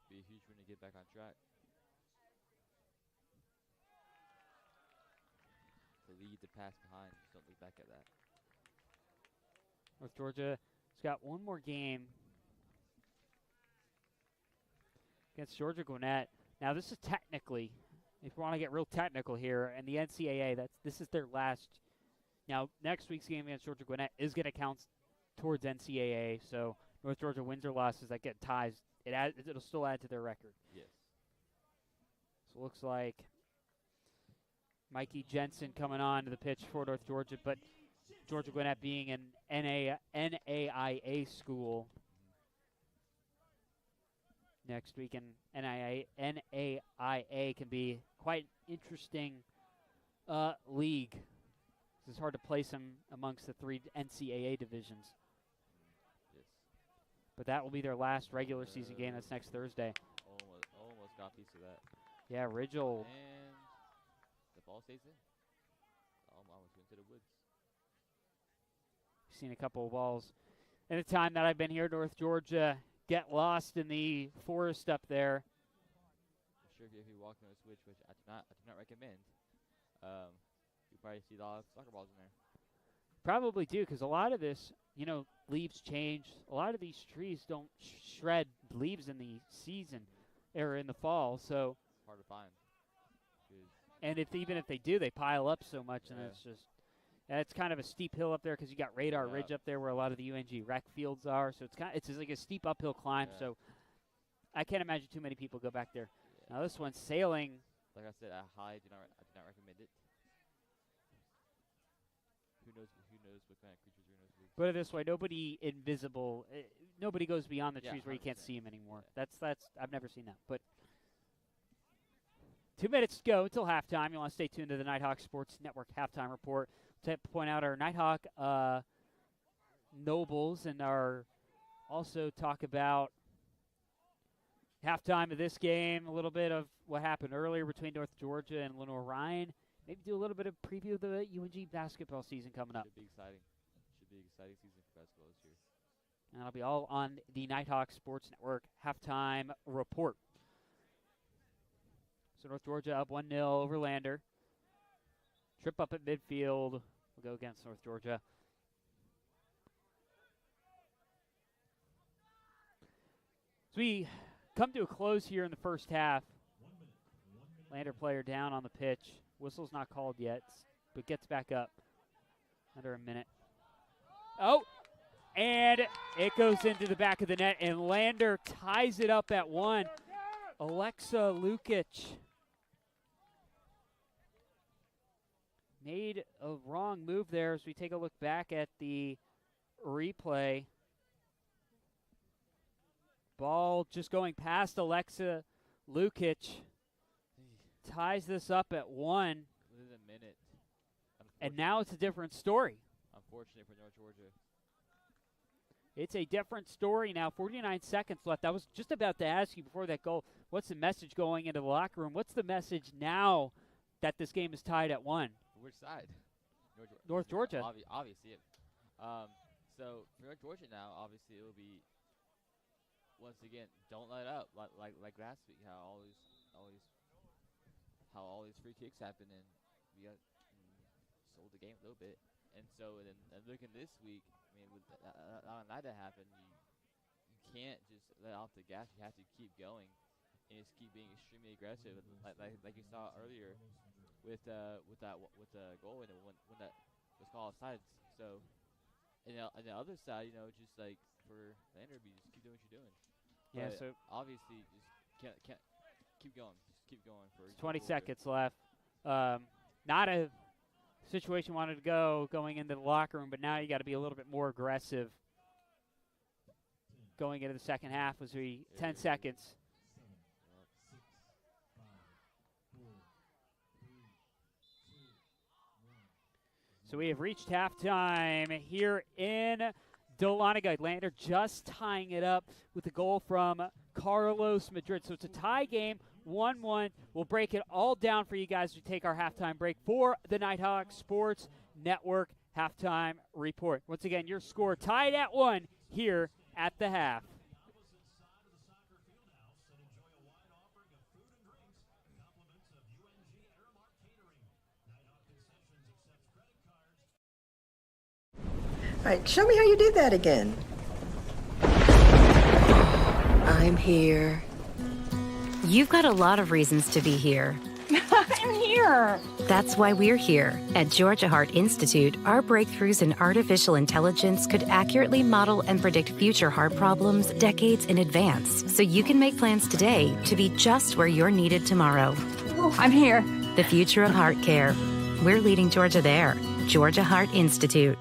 Be a huge win to get back on track. To lead, to pass behind, just don't look back at that. North Georgia has got one more game against Georgia Gwinnett. Now this is technically, if we want to get real technical here, and the NCAA, this is their last. Now next week's game against Georgia Gwinnett is going to count towards NCAA. So North Georgia wins or losses that get ties, it'll still add to their record. Yes. So it looks like Mikey Jensen coming on to the pitch for North Georgia, but Georgia Gwinnett being an NAIA school next week, and NAIA can be quite interesting league. It's hard to place them amongst the 3 NCAA divisions. Yes. But that will be their last regular season game. That's next Thursday. Almost got a piece of that. Yeah, Ridgel. And the ball stays in. Almost went to the woods. Seen a couple of balls in the time that I've been here. North Georgia get lost in the forest up there. I'm sure if you walk on a switch, which I do not recommend, you probably see a lot of soccer balls in there. Probably do, because a lot of this, leaves change. A lot of these trees don't shred leaves in the season or in the fall, so Hard to find. and even if they do, they pile up so much, and Yeah. it's kind of a steep hill up there because you got Radar Yeah. Ridge up there where a lot of the UNG rec fields are. So it's just like a steep uphill climb. Yeah. So I can't imagine too many people go back there. Yeah. Now this one's sailing. Like I said, I do not recommend it. Who knows what kind of creatures are in those woods. Put it this way: nobody goes beyond the Yeah, trees where you can't 100%. see them anymore. Yeah. That's I've never seen that. But 2 minutes to go until halftime. You want to stay tuned to the Nighthawk Sports Network halftime report. To point out our Nighthawk Nobles and also talk about halftime of this game, a little bit of what happened earlier between North Georgia and Lenore Ryan. Maybe do a little bit of preview of the UNG basketball season coming up. Should be exciting. Should be an exciting season for basketball this year. And that'll be all on the Nighthawk Sports Network halftime report. So North Georgia up 1-0 over Lander. Trip up at midfield. We'll go against North Georgia. As we come to a close here in the first half, Lander player down on the pitch. Whistle's not called yet, but gets back up under a minute. Oh, and it goes into the back of the net, and Lander ties it up at 1. Alexa Lukic made a wrong move there as we take a look back at the replay. Ball just going past Alexa Lukic. Ties this up at 1. Within a minute. And now it's a different story. Unfortunate for North Georgia. It's a different story now. 49 seconds left. I was just about to ask you before that goal, what's the message going into the locker room? What's the message now that this game is tied at 1? Which side? North Georgia. Obviously. So for North Georgia now, obviously it will be, once again, don't let up. Like last week, how always how all these free kicks happen, and we got sold the game a little bit. And so then looking this week, I mean, with allowing that to happen, you can't just let off the gas. You have to keep going and just keep being extremely aggressive, like you saw earlier with the goal when that was called offsides. So, and on the other side, you know, just like for Landerby, just keep doing what you're doing. Yeah. But So obviously, just can't keep going. Just keep going for 20 seconds left. Not a situation wanted to going into the locker room, but now you got to be a little bit more aggressive going into the second half as 10 seconds. So we have reached halftime here in Dahlonega. Lander just tying it up with a goal from Carlos Madrid. So it's a tie game, 1-1. We'll break it all down for you guys to take our halftime break for the Nighthawk Sports Network halftime report. Once again, your score tied at 1 here at the half. All right, show me how you did that again. I'm here. You've got a lot of reasons to be here. I'm here. That's why we're here. At Georgia Heart Institute, our breakthroughs in artificial intelligence could accurately model and predict future heart problems decades in advance, so you can make plans today to be just where you're needed tomorrow. Oh, I'm here. The future of heart care. We're leading Georgia there. Georgia Heart Institute.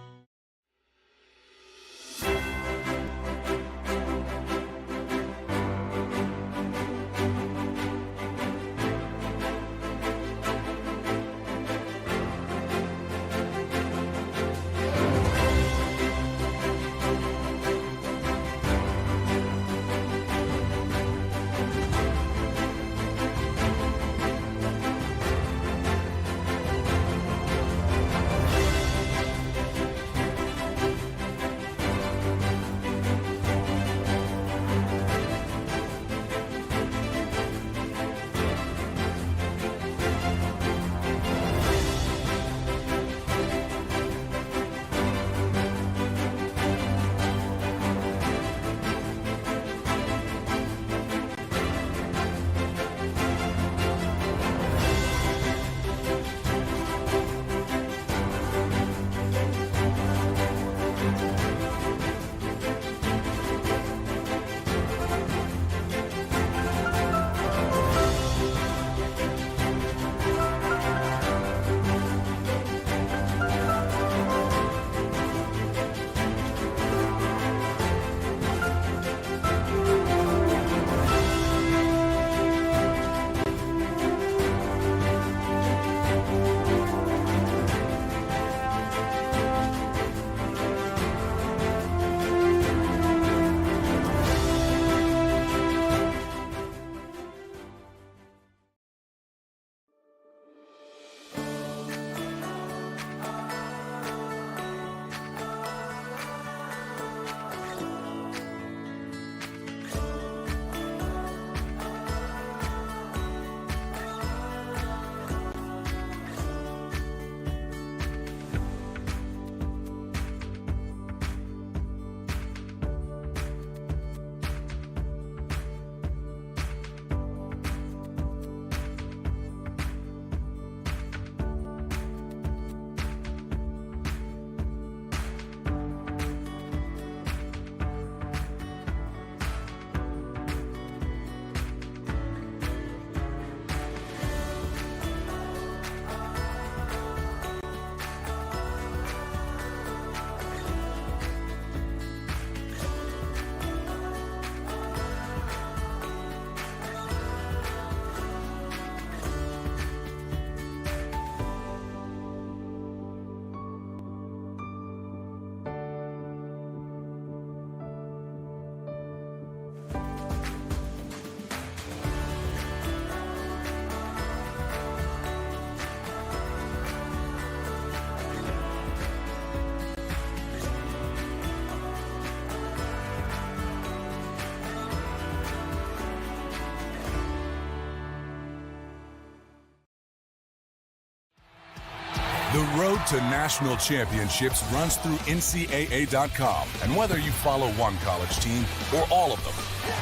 The road to national championships runs through NCAA.com. And whether you follow one college team or all of them,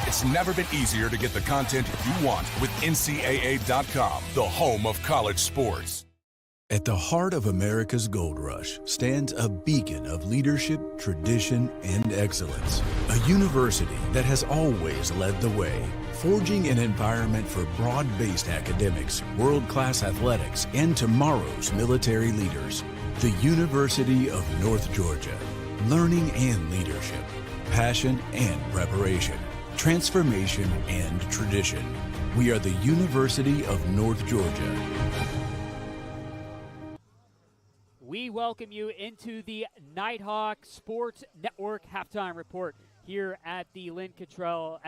it's never been easier to get the content you want with NCAA.com, the home of college sports. At the heart of America's gold rush stands a beacon of leadership, tradition, and excellence. A university that has always led the way, forging an environment for broad-based academics, world-class athletics, and tomorrow's military leaders. The University of North Georgia. Learning and leadership, passion and preparation, transformation and tradition. We are the University of North Georgia. We welcome you into the Nighthawk Sports Network halftime report here at the Lynn Cottrell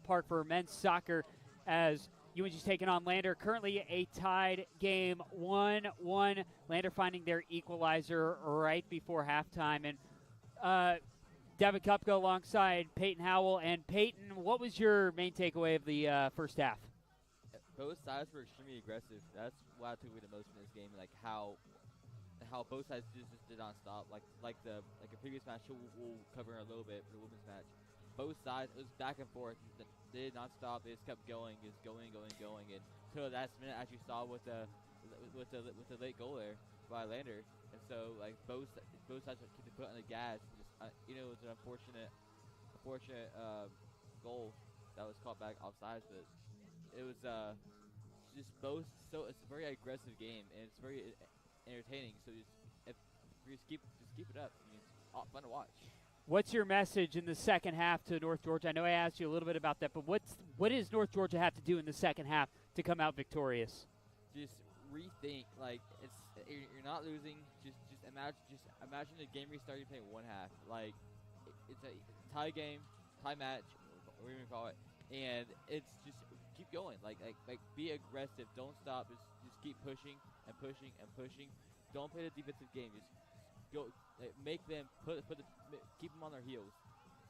Park for men's soccer as UNG's taking on Lander. Currently a tied game, 1-1. Lander finding their equalizer right before halftime. And Devin Kupko alongside Peyton Howell. And Peyton, what was your main takeaway of the first half? Both sides were extremely aggressive. That's what I took away the most from this game, like how both sides just did not stop. Like a previous match we'll cover in a little bit for the women's match. Both sides, it was back and forth. They did not stop. They just kept going, and until the last minute, as you saw with the late goal there by Lander. And so like both sides keep the foot on the gas. Just it was an unfortunate goal that was caught back offsides, but it was just both. So it's a very aggressive game, and it's very entertaining. So just keep it up. I mean, it's fun to watch. What's your message in the second half to North Georgia? I know I asked you a little bit about that, but what does North Georgia have to do in the second half to come out victorious? Just rethink. Like you're not losing. Just imagine the game restarting playing one half. Like it's a tie game, tie match, whatever you call it, and it's just keep going. Like be aggressive. Don't stop. Just keep pushing and pushing and pushing. Don't play the defensive game. Just go. Make them keep them on their heels,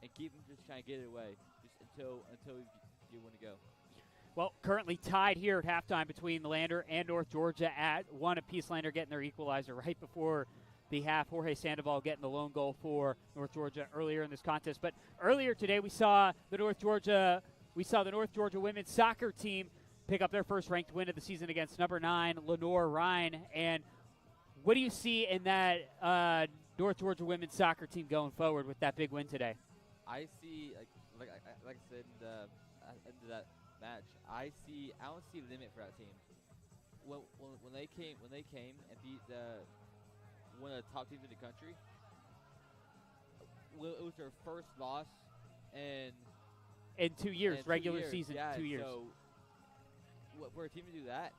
and keep them just trying to get it away, just until you want to go. Well, currently tied here at halftime between the Lander and North Georgia at 1 apiece. Lander getting their equalizer right before the half. Jorge Sandoval getting the lone goal for North Georgia earlier in this contest. But earlier today, we saw the North Georgia women's soccer team pick up their first ranked win of the season against number 9 Lenore Rhine. And what do you see in that North Georgia women's soccer team going forward with that big win today? I see, like I said into that match, I don't see a limit for that team. When they came and beat one of the top teams in the country, it was their first loss in 2 years, regular season, yeah, 2 years. So for a team to do that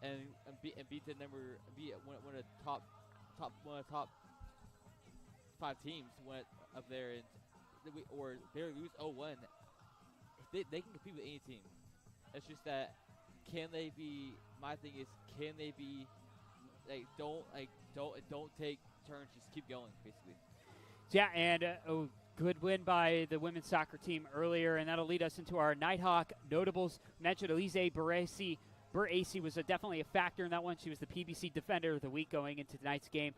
and beat one of the top 5 teams went up there or barely lose 0-1, they can compete with any team. It's just that my thing is, can they be don't take turns, just keep going basically. Yeah, and a good win by the women's soccer team earlier, and that'll lead us into our Nighthawk notables. Mentioned Elise Bur-Acey was definitely a factor in that one. She was the PBC Defender of the Week going into tonight's game.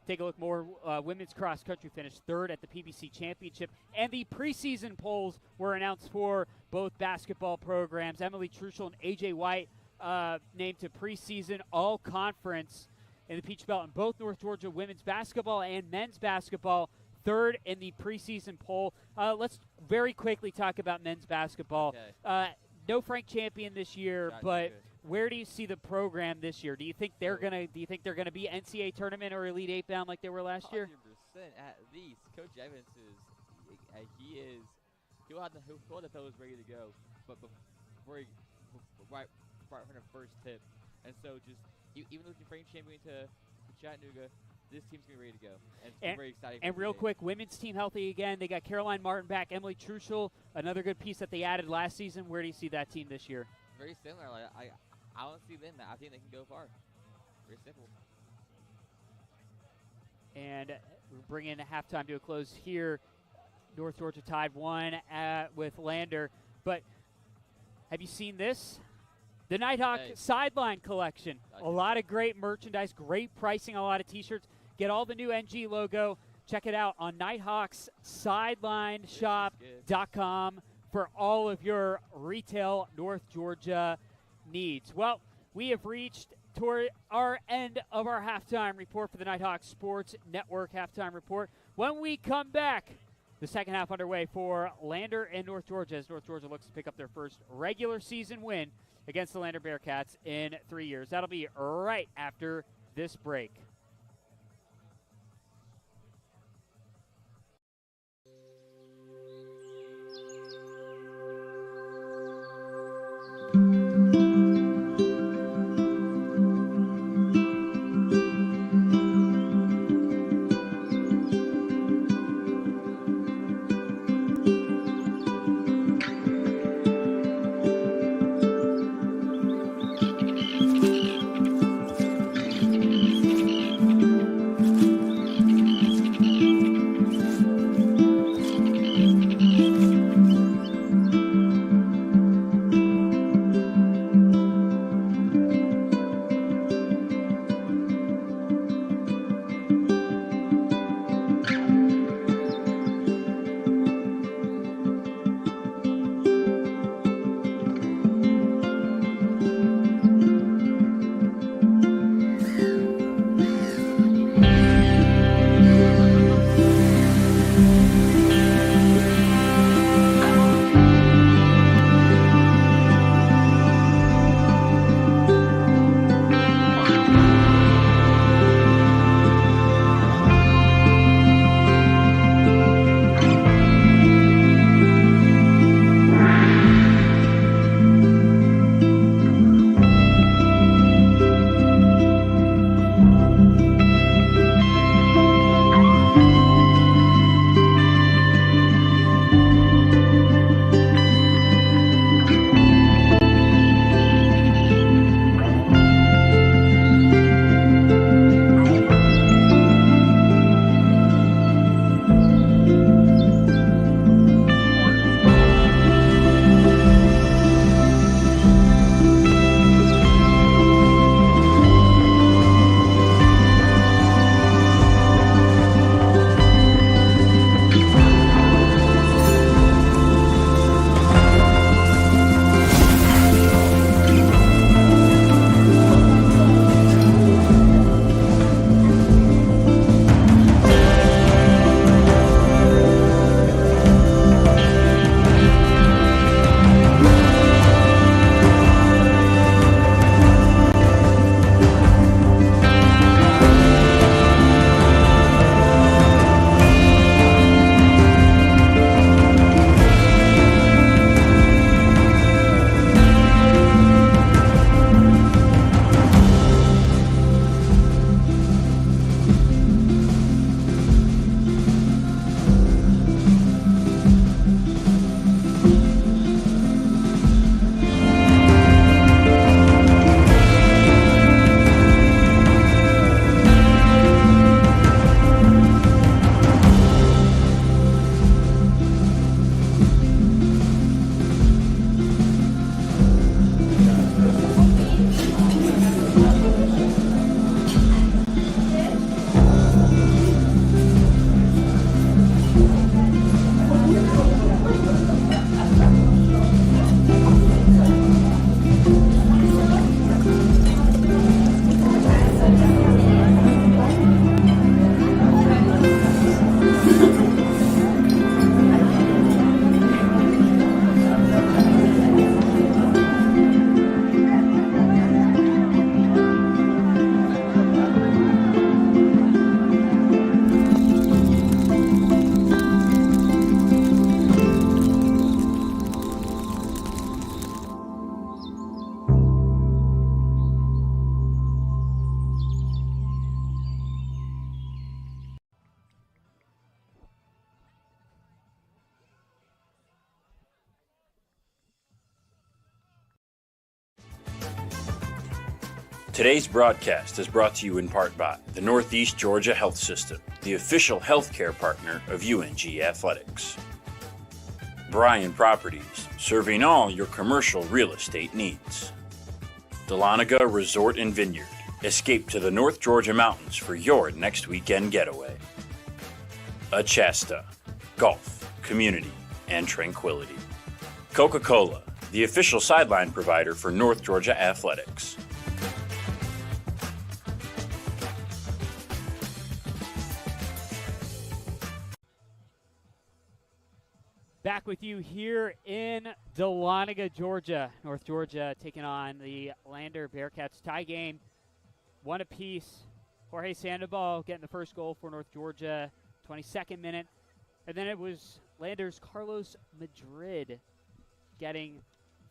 Take a look more. Women's cross country finished 3rd at the PBC Championship, and the preseason polls were announced for both basketball programs. Emily Truschel and AJ White named to preseason all-conference in the Peach Belt in both North Georgia women's basketball and men's basketball. 3rd in the preseason poll. Let's very quickly talk about men's basketball. Okay. No Frank champion this year, but where do you see the program this year? Do you think they're gonna be NCAA tournament or Elite 8 bound like they were last year? 100% at least. Coach Evans he'll have the fellows ready to go, but right from the first tip. And so just even losing Frank champion to Chattanooga, this team's going to be ready to go. And it's very exciting. And real quick, women's team healthy again. They got Caroline Martin back, Emily Truschel, another good piece that they added last season. Where do you see that team this year? Very similar. I don't see them. I think they can go far. Very simple. And we're bringing halftime to a close here. North Georgia tied 1 with Lander. But have you seen this? The Nighthawk Hey. Sideline Collection. A lot of great merchandise, great pricing, a lot of T-shirts. Get all the new NG logo. Check it out on nighthawksidelinesshop.com for all of your retail North Georgia needs. Well, we have reached toward our end of our halftime report for the Nighthawk Sports Network halftime report. When we come back, the second half underway for Lander and North Georgia as North Georgia looks to pick up their first regular season win against the Lander Bearcats in 3 years. That'll be right after this break. Today's broadcast is brought to you in part by the Northeast Georgia Health System, the official healthcare partner of UNG Athletics. Bryan Properties, serving all your commercial real estate needs. Dahlonega Resort and Vineyard. Escape to the North Georgia mountains for your next weekend getaway. Achasta. Golf, community, and tranquility. Coca-Cola, the official sideline provider for North Georgia Athletics. Back with you here in Dahlonega, Georgia. North Georgia taking on the Lander Bearcats. Tie game, one apiece. Jorge Sandoval getting the first goal for North Georgia, 22nd minute. And then it was Lander's Carlos Madrid getting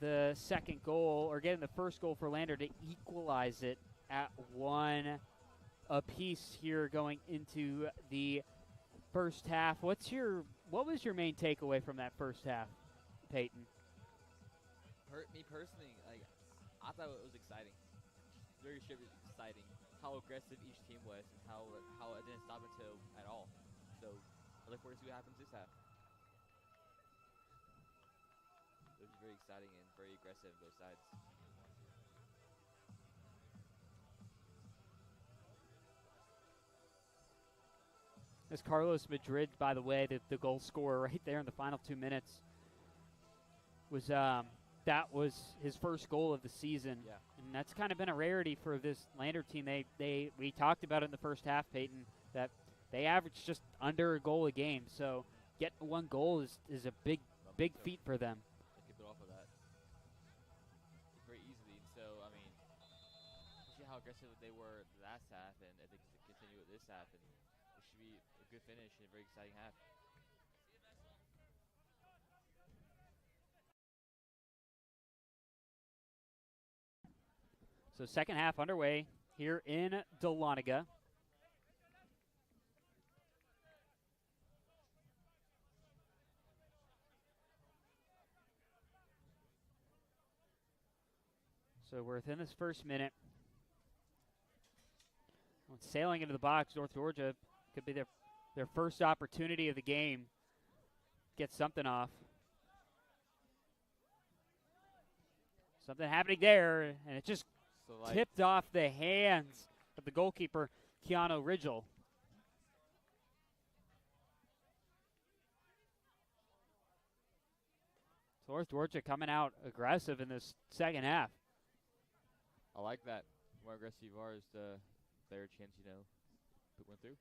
the second goal, or getting the first goal for Lander to equalize it at one apiece here going into the first half. What was your main takeaway from that first half, Peyton? Me personally, I thought it was exciting. Very exciting. How aggressive each team was, and how it didn't stop until at all. So I look forward to see what happens this half. It was very exciting and very aggressive on both sides. As Carlos Madrid, by the way, the goal scorer right there in the final 2 minutes, was that was his first goal of the season. Yeah. And that's kind of been a rarity for this Lander team. We talked about it in the first half, Peyton, that they average just under a goal a game. So getting one goal is a big feat for them. They could build off of that very easily. So, I mean, see how aggressive they were last half, and I think to continue with this half, and it should be a good finish and a very exciting half. So second half underway here in Dahlonega. So we're within this first minute. Sailing into the box, North Georgia could be their first opportunity of the game. Get something off. Something happening there, and it just tipped off the hands of the goalkeeper, Keanu Ridgel. So North Georgia coming out aggressive in this second half. I like that. The more aggressive you are, is the better chance, put one through.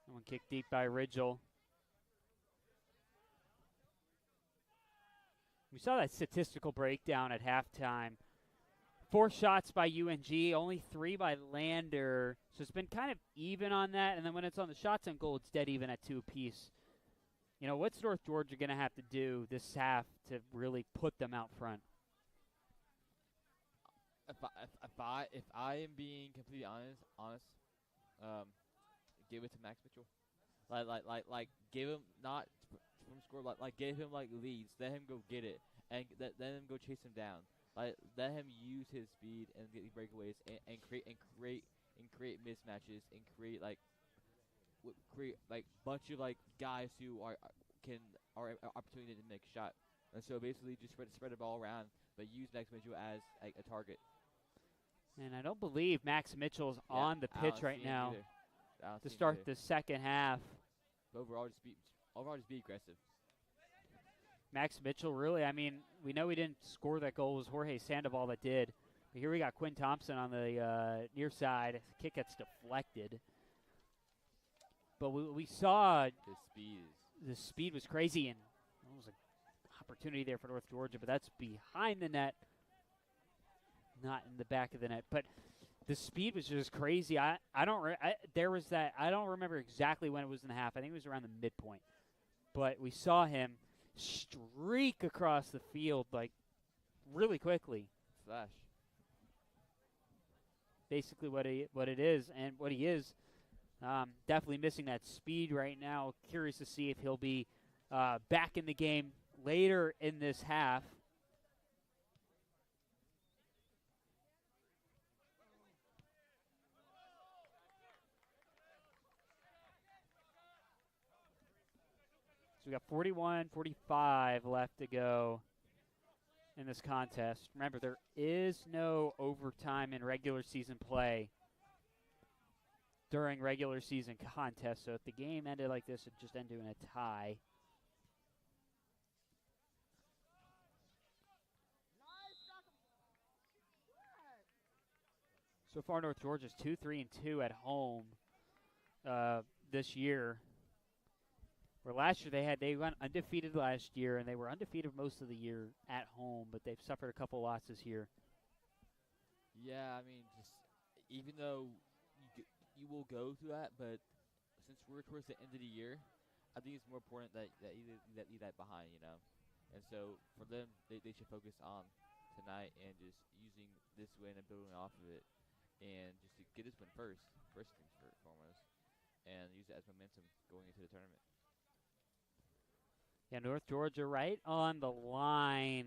One kick deep by Ridgel. We saw that statistical breakdown at halftime. 4 shots by UNG, only 3 by Lander. So it's been kind of even on that. And then when it's on the shots on goal, it's dead even at 2 apiece. What's North Georgia going to have to do this half to really put them out front? If I am being completely honest, give it to Max Mitchell. Like give him not from score, like give him leads, let him go get it, and let him go chase him down. Let him use his speed and get breakaways and create mismatches and create bunch of guys who are opportunity to make a shot. And so basically just spread the ball around, but use Max Mitchell as a target. And I don't believe Max Mitchell's on the pitch right now to start the second half. But overall, just be aggressive. Max Mitchell, really, we know he didn't score that goal. It was Jorge Sandoval that did. But here we got Quinn Thompson on the near side. Kick gets deflected. But we saw the speed was crazy, and there was an opportunity there for North Georgia, but that's behind the net, not in the back of the net. But the speed was just crazy. I don't remember exactly when it was in the half. I think it was around the midpoint. But we saw him streak across the field really quickly. Flash. Basically what it is and what he is. Definitely missing that speed right now. Curious to see if he'll be back in the game later in this half. So we got 41-45 left to go in this contest. Remember, there is no overtime in regular season play during regular season contests. So if the game ended like this, it'd just end in a tie. So far, North Georgia's 2-3-2 at home this year. Where last year they went undefeated last year, and they were undefeated most of the year at home, but they've suffered a couple losses here. Yeah, I mean, just even though you will go through that, but since we're towards the end of the year, I think it's more important that you leave that behind, you know. And so for them, they should focus on tonight and just using this win and building off of it, and just to get this win first things foremost, and use it as momentum going into the tournament. Yeah, North Georgia right on the line,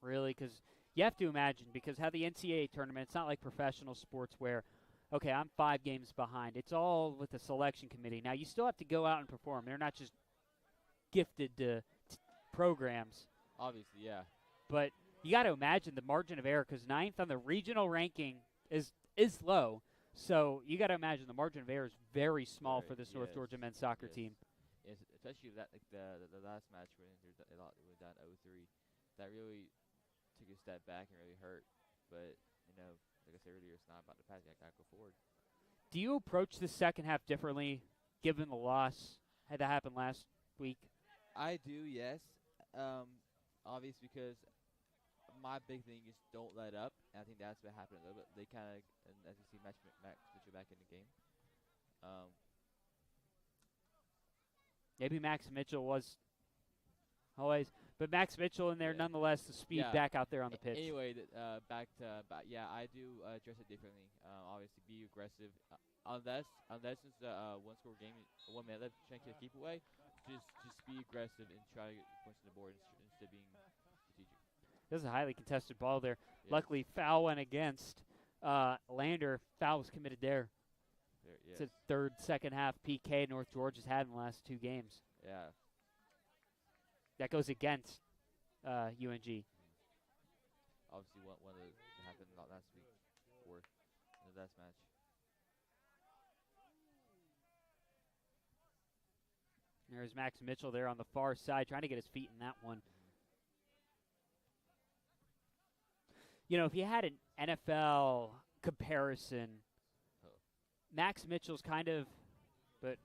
really, because you have to imagine, because how the NCAA tournament, it's not like professional sports where, okay, I'm 5 games behind. It's all with the selection committee. Now, you still have to go out and perform. They're not just gifted to programs. Obviously, yeah. But you got to imagine the margin of error, because 9th on the regional ranking is low. So you got to imagine the margin of error is very small for this North Georgia men's soccer team. Yes, especially that like the last match when they were down 0-3, that really took a step back and really hurt. But you know, like I said earlier, it's not about the past. You got to go forward. Do you approach the second half differently, given the loss had that happen last week? I do, yes. Obviously, because my big thing is don't let up. And I think that's what happened a little bit. They kind of, as you see, Max Mitchell back in the game. Maybe Max Mitchell was always, but Max Mitchell in there nonetheless, the speed back out there on the pitch. Anyway, I do address it differently. Obviously, be aggressive. Unless it's a one-score game, 1 minute left, trying to keep away, just be aggressive and try to get points on the board instead of being strategic. This is a highly contested ball there. Yes. Luckily, foul went against Lander. Foul was committed there. Yes. It's a third, second half PK North Georgia's had in the last 2 games. Yeah. That goes against UNG. Obviously, one of the happened last week or in the last match. There's Max Mitchell there on the far side trying to get his feet in that one. You know, if you had an NFL comparison, Max Mitchell's kind of, but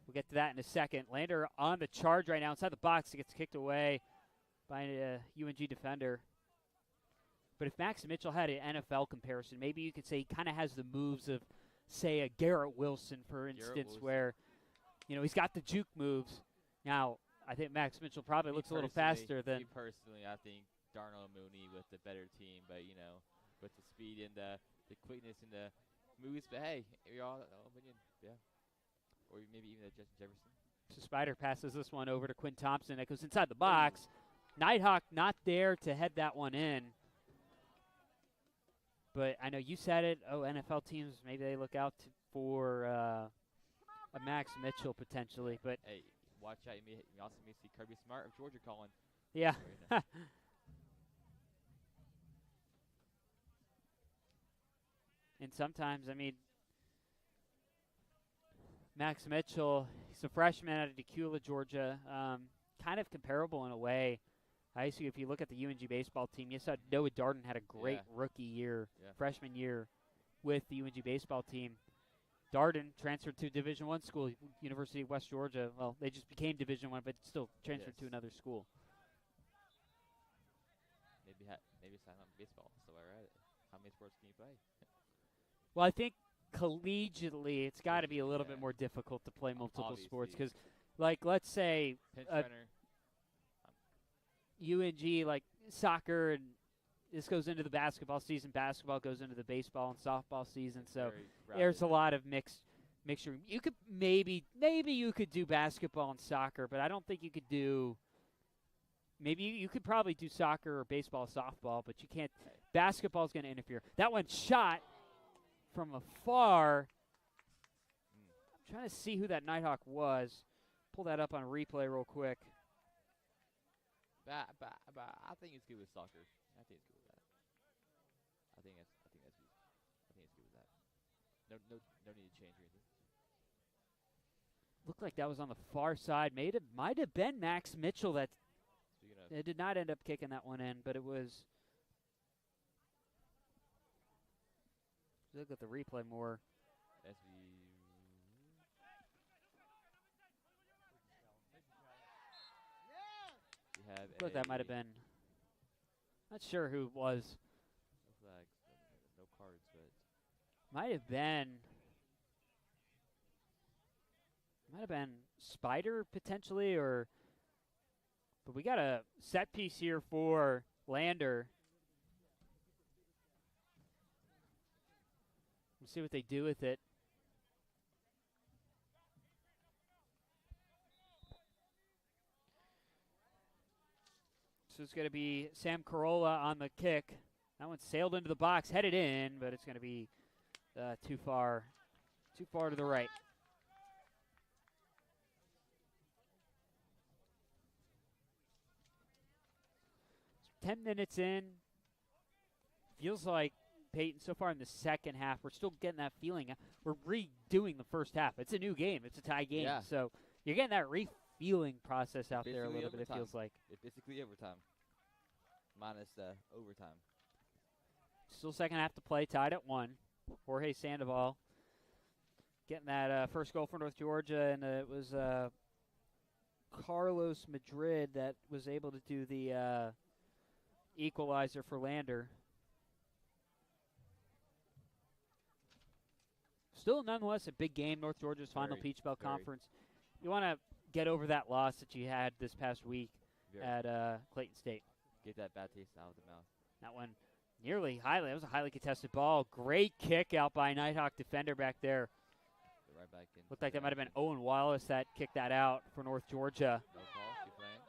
we'll get to that in a second. Lander on the charge right now inside the box. He gets kicked away by a UNG defender. But if Max Mitchell had an NFL comparison, maybe you could say he kind of has the moves of, say, a Garrett Wilson, for instance, where, you know, he's got the juke moves. Now, I think Max Mitchell probably looks a little faster than. Me personally, I think Darnell Mooney with the better team, but, you know, with the speed and the quickness and the movies, but hey, you're all opinion, yeah. Or maybe even Justin Jefferson. So Spider passes this one over to Quinn Thompson. It goes inside the box. Nighthawk not there to head that one in. But I know you said it. Oh, NFL teams, maybe they look out for a Max Mitchell potentially. But hey, watch out. You also may see Kirby Smart of Georgia calling. Yeah. And sometimes, I mean, Max Mitchell, he's a freshman out of Decula, Georgia. Kind of comparable in a way. I see if you look at the UNG baseball team, you saw Noah Darden had a great rookie year, freshman year, with the UNG baseball team. Darden transferred to Division I school, University of West Georgia. Well, they just became Division I, but still transferred to another school. Maybe sign on baseball. So how many sports can you play? Well, I think collegiately it's got to be a little bit more difficult to play multiple sports because, like, let's say UNG, like soccer, and this goes into the basketball season. Basketball goes into the baseball and softball season. So there's a lot of mixture. You could maybe you could do basketball and soccer, but I don't think you could do. Maybe you could probably do soccer or baseball, softball, but you can't. Basketball's going to interfere. That one shot from afar. I'm trying to see who that Nighthawk was. pull that up on replay real quick. But I think it's good with soccer. I think it's good with that. I think it's good. I think it's good with that. No need to change anything. Looked like that was on the far side. Might have been Max Mitchell that it did not end up kicking that one in, but it was. Look at the replay more. But that might have been. Not sure who it was. No flags, no cards, but Might have been Spider potentially, but we got a set piece here for Lander. We'll see what they do with it. So it's going to be Sam Carolla on the kick. That one sailed into the box, headed in, but it's going to be too far to the right. So 10 minutes in. Feels like Peyton so far in the second half. We're still getting that feeling. We're redoing the first half. It's a new game. It's a tie game. Yeah. So you're getting that feeling process out there a Basically little bit, it overtime. feels like. It's basically overtime. Minus overtime. Still second half to play, tied at 1. Jorge Sandoval getting that first goal for North Georgia, and it was Carlos Madrid that was able to do the equalizer for Lander. Still, nonetheless, a big game. North Georgia's final Peach Belt Conference. You want to get over that loss that you had this past week at Clayton State. Get that bad taste out of the mouth. That one that was a highly contested ball. Great kick out by Nighthawk defender back there. Right back in. Looked like that might have been Owen Wallace that kicked that out for North Georgia. No call. Keep playing.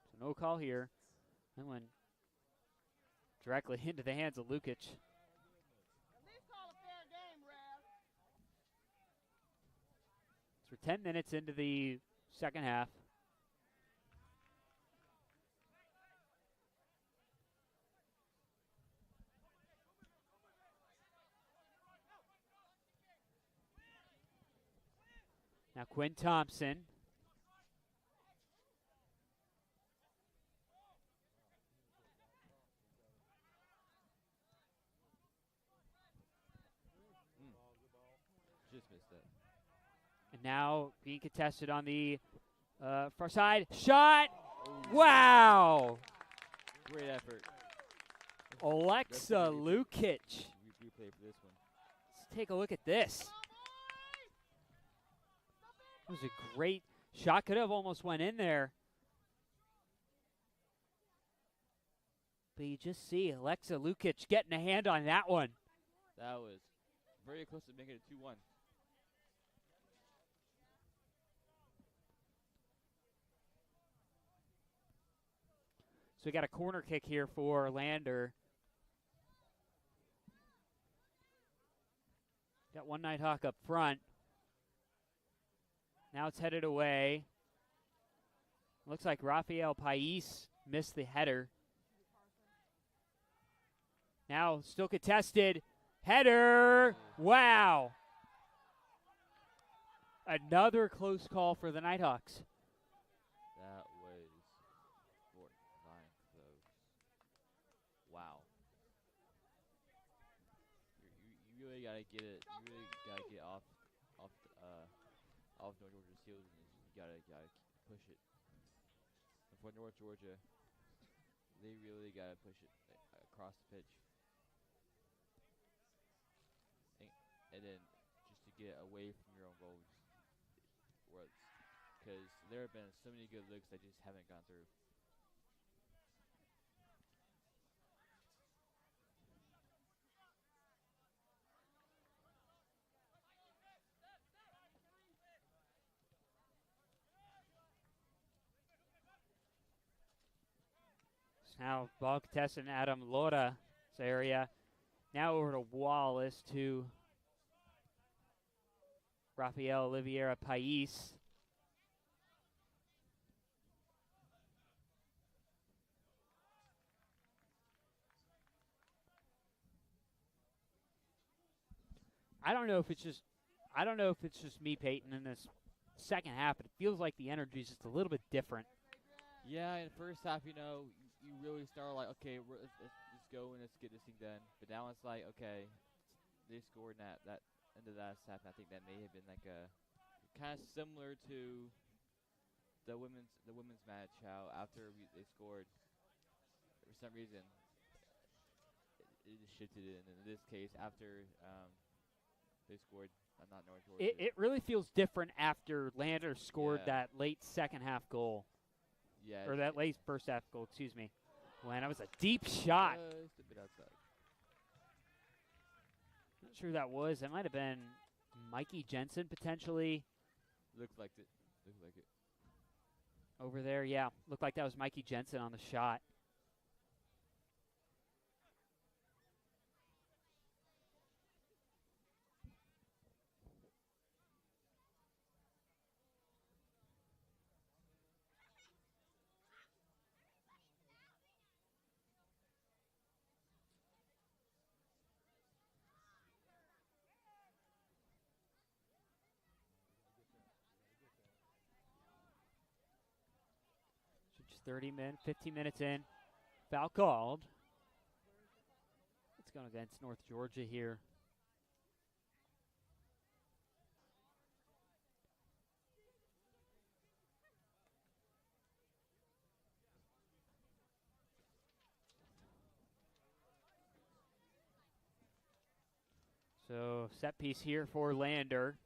So no call here. That one directly into the hands of Lukic. So we're 10 minutes into the second half. Now Quinn Thompson. Just missed that. And now being contested on the far side. Shot! Wow! Great effort. Alexa Lukic. Replay for this one. Let's take a look at this. That was a great shot. Could have almost went in there. But you just see Alexa Lukic getting a hand on that one. That was very close to making it 2-1. So we got a corner kick here for Lander. Got one Nighthawk up front. Now it's headed away. Looks like Rafael Pais missed the header. Now still contested. Header! Wow! Another close call for the Nighthawks. That was borderline close. Wow. You really gotta get it. You really gotta get off North Georgia's heels, and you gotta push it. And for North Georgia, they really gotta push it across the pitch, and then just to get away from your own goals, because there have been so many good looks that just haven't gone through. Now ball contested in Adam Lora's area. Now over to Wallace to Rafael Oliveira Pais. I don't know if it's just me, Peyton, in this second half, but it feels like the energy is just a little bit different. Yeah, in the first half, you really start like, okay, let's go and let's get this thing done. But now it's like, okay, they scored that end of that half. I think that may have been like a kind of similar to the women's match. How after they scored, for some reason, it just shifted it. And in this case, after they scored, not North Georgia. It really feels different after Lander scored that late second half goal. Yeah. Or that late first half goal, excuse me. Man, that was a deep shot. Just a bit outside. Not sure who that was. That might have been Mikey Jensen, potentially. Looked like it. Over there, yeah. Looked like that was Mikey Jensen on the shot. Just 15 minutes in. Foul called. It's going against North Georgia here. So set piece here for Lander.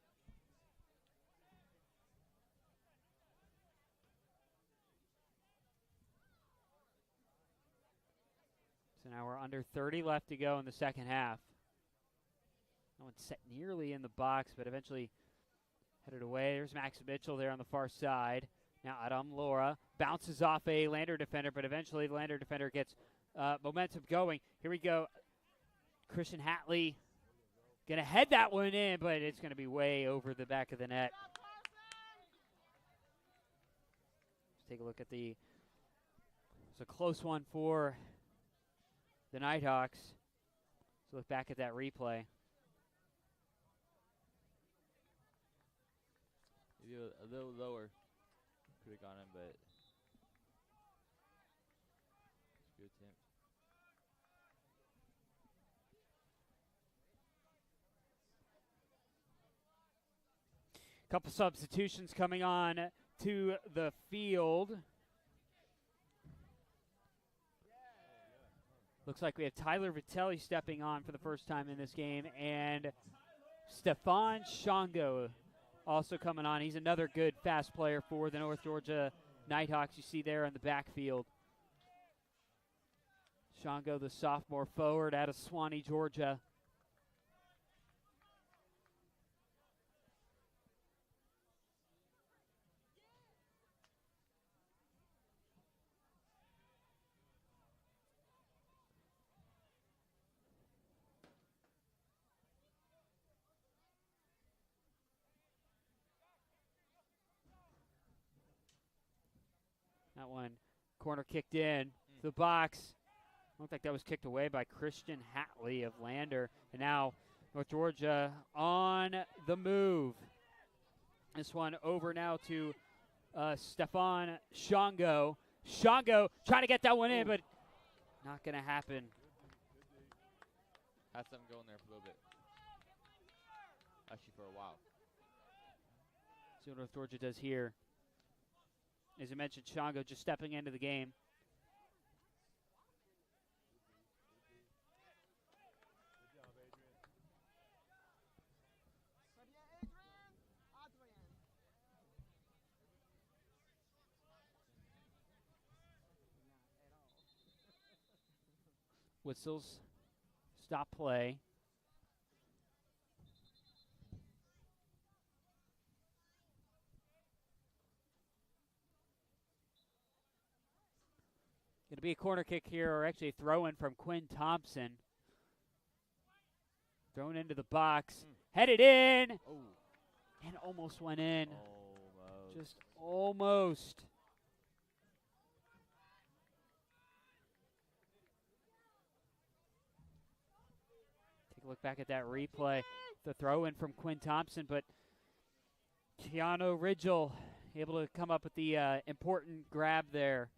So now we're under 30 left to go in the second half. No one's set nearly in the box, but eventually headed away. There's Max Mitchell there on the far side. Now Adam Laura bounces off a Lander defender, but eventually the Lander defender gets momentum going. Here we go. Christian Hatley going to head that one in, but it's going to be way over the back of the net. Let's take a look at it's a close one for the Nighthawks. Let's look back at that replay. Maybe a little lower. Could have gone in, but good attempt. Couple substitutions coming on to the field. Looks like we have Tyler Vitelli stepping on for the first time in this game, and Stefan Shango also coming on. He's another good fast player for the North Georgia Nighthawks you see there in the backfield. Shango, the sophomore forward out of Suwanee, Georgia. That one, corner kicked in to the box. Looked like that was kicked away by Christian Hatley of Lander. And now North Georgia on the move. This one over now to Stefan Shango. Shango trying to get that one in, but not going to happen. Had something going there for a little bit. Actually, for a while. See what North Georgia does here. As I mentioned, Shango just stepping into the game. Whistles. Stop play. Going to be a corner kick here, or actually a throw-in from Quinn Thompson. Thrown into the box. Headed in. Oh. And almost went in. Almost. Just almost. Take a look back at that replay. The throw in from Quinn Thompson, but Keanu Ridgel able to come up with the important grab there.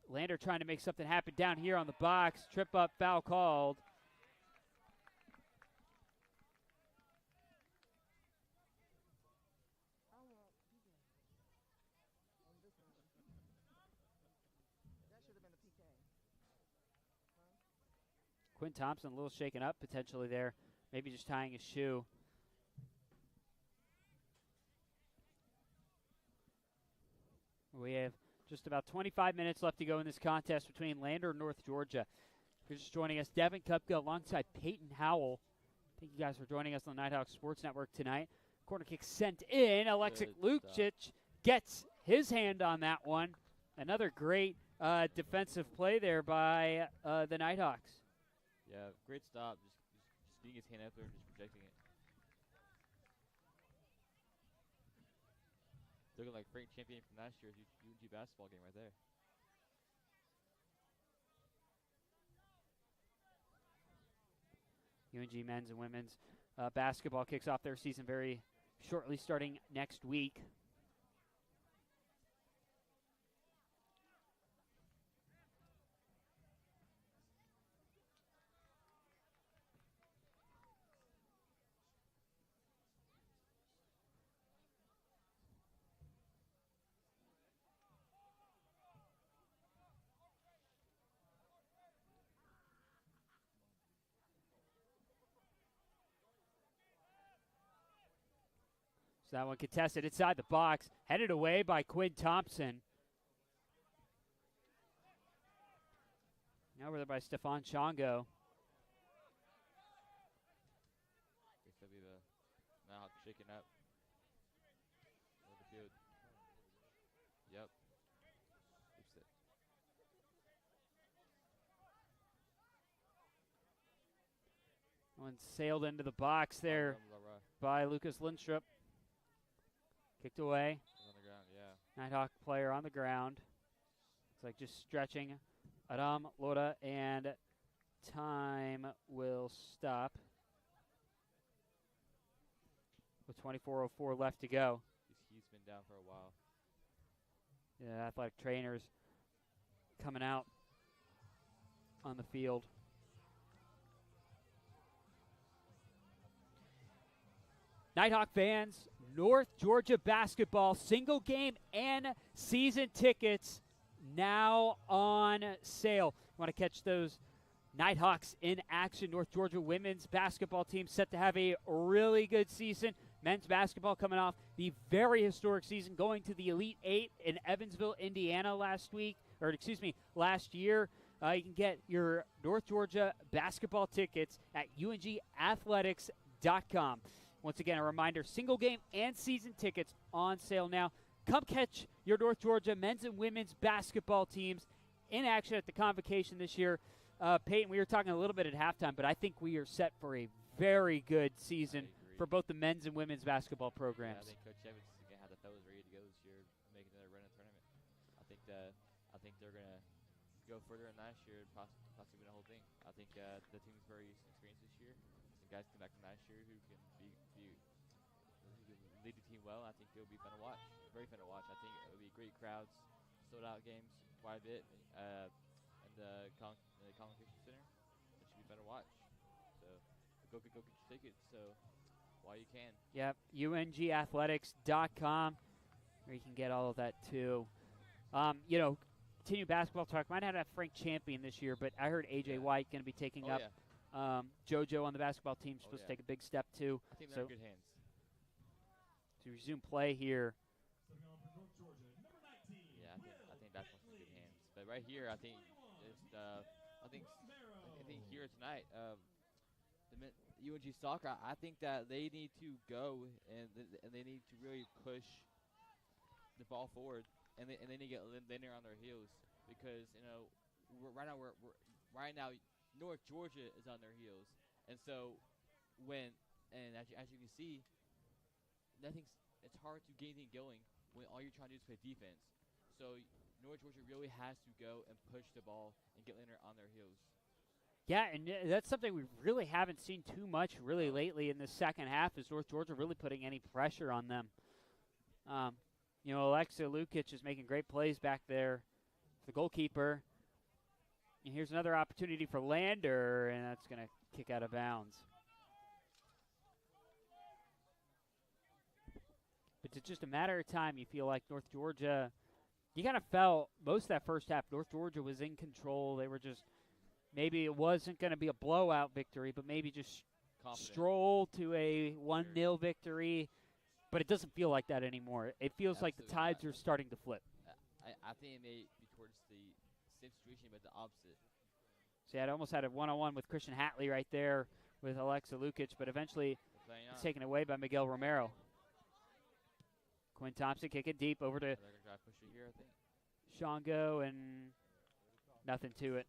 Lander trying to make something happen down here on the box. Trip up, foul called. Quinn Thompson a little shaken up potentially there. Maybe just tying his shoe. We have just about 25 minutes left to go in this contest between Lander and North Georgia. If you're just joining us, Devin Kupka alongside Peyton Howell. Thank you guys for joining us on the Nighthawk Sports Network tonight. Corner kick sent in. Alexic Lukic gets his hand on that one. Another great defensive play there by the Nighthawks. Yeah, great stop. Just getting his hand up there and just protecting it. Looking like Frank champion from last year's UNG basketball game right there. UNG men's and women's basketball kicks off their season very shortly, starting next week. So that one contested inside the box, headed away by Quinn Thompson. Now over there by Stefan Chongo. Guess that'll be the Nighthawk shaking up. Over the field. Yep. Oops, it. One sailed into the box there by Lucas Lindstrup. Kicked away. On the ground, yeah. Nighthawk player on the ground. Looks like just stretching. Adam Lora, and time will stop with 24:04 left to go. He's been down for a while. Yeah, athletic trainers coming out on the field. Nighthawk fans, North Georgia basketball single game and season tickets now on sale. Want to catch those Nighthawks in action? North Georgia women's basketball team set to have a really good season. Men's basketball coming off the very historic season, going to the Elite Eight in Evansville, Indiana last year. You can get your North Georgia basketball tickets at ungathletics.com. Once again, a reminder, single game and season tickets on sale now. Come catch your North Georgia men's and women's basketball teams in action at the Convocation this year. Peyton, we were talking a little bit at halftime, but I think we are set for a very good season for both the men's and women's basketball programs. Yeah, I think Coach Evans is going to have the fellas ready to go this year, make another run in the tournament. I think they're going to go further than last year and possibly win the whole thing. I think the team's very experienced this year. Some guys come back from last year who can lead the team well. I think it'll be fun to watch. Very fun to watch. I think it'll be great crowds, sold out games quite a bit, and the Convocation Center. It should be fun to watch. So go get your tickets. So while you can. Yep, ungathletics.com, where you can get all of that too. Continue basketball talk. Might not have Frank Champion this year, but I heard AJ White going to be taking up. Yeah. JoJo on the basketball team supposed to take a big step too. I think they're in good hands. To resume play here. Yeah, I think that's in good hands. But right here, I think here tonight, the UNG soccer. I think that they need to go and they need to really push the ball forward, and they need to get linear on their heels, because right now North Georgia is on their heels, and so as you can see, it's hard to get anything going when all you're trying to do is play defense. So North Georgia really has to go and push the ball and get Lander on their heels. Yeah, and that's something we really haven't seen too much lately in the second half, is North Georgia really putting any pressure on them. Alexa Lukic is making great plays back there, the goalkeeper. And here's another opportunity for Lander, and that's going to kick out of bounds. But it's just a matter of time. You feel like North Georgia, you kind of felt most of that first half, North Georgia was in control. They were just, maybe it wasn't going to be a blowout victory, but maybe just stroll to a 1-0 victory. But it doesn't feel like that anymore. It feels like the tides are starting to flip. I think it may be towards the same situation, but the opposite. So it almost had a one-on-one with Christian Hatley right there with Alexa Lukic, but eventually it's taken away by Miguel Romero. Quinn Thompson kick it deep over to Shango, and nothing to it.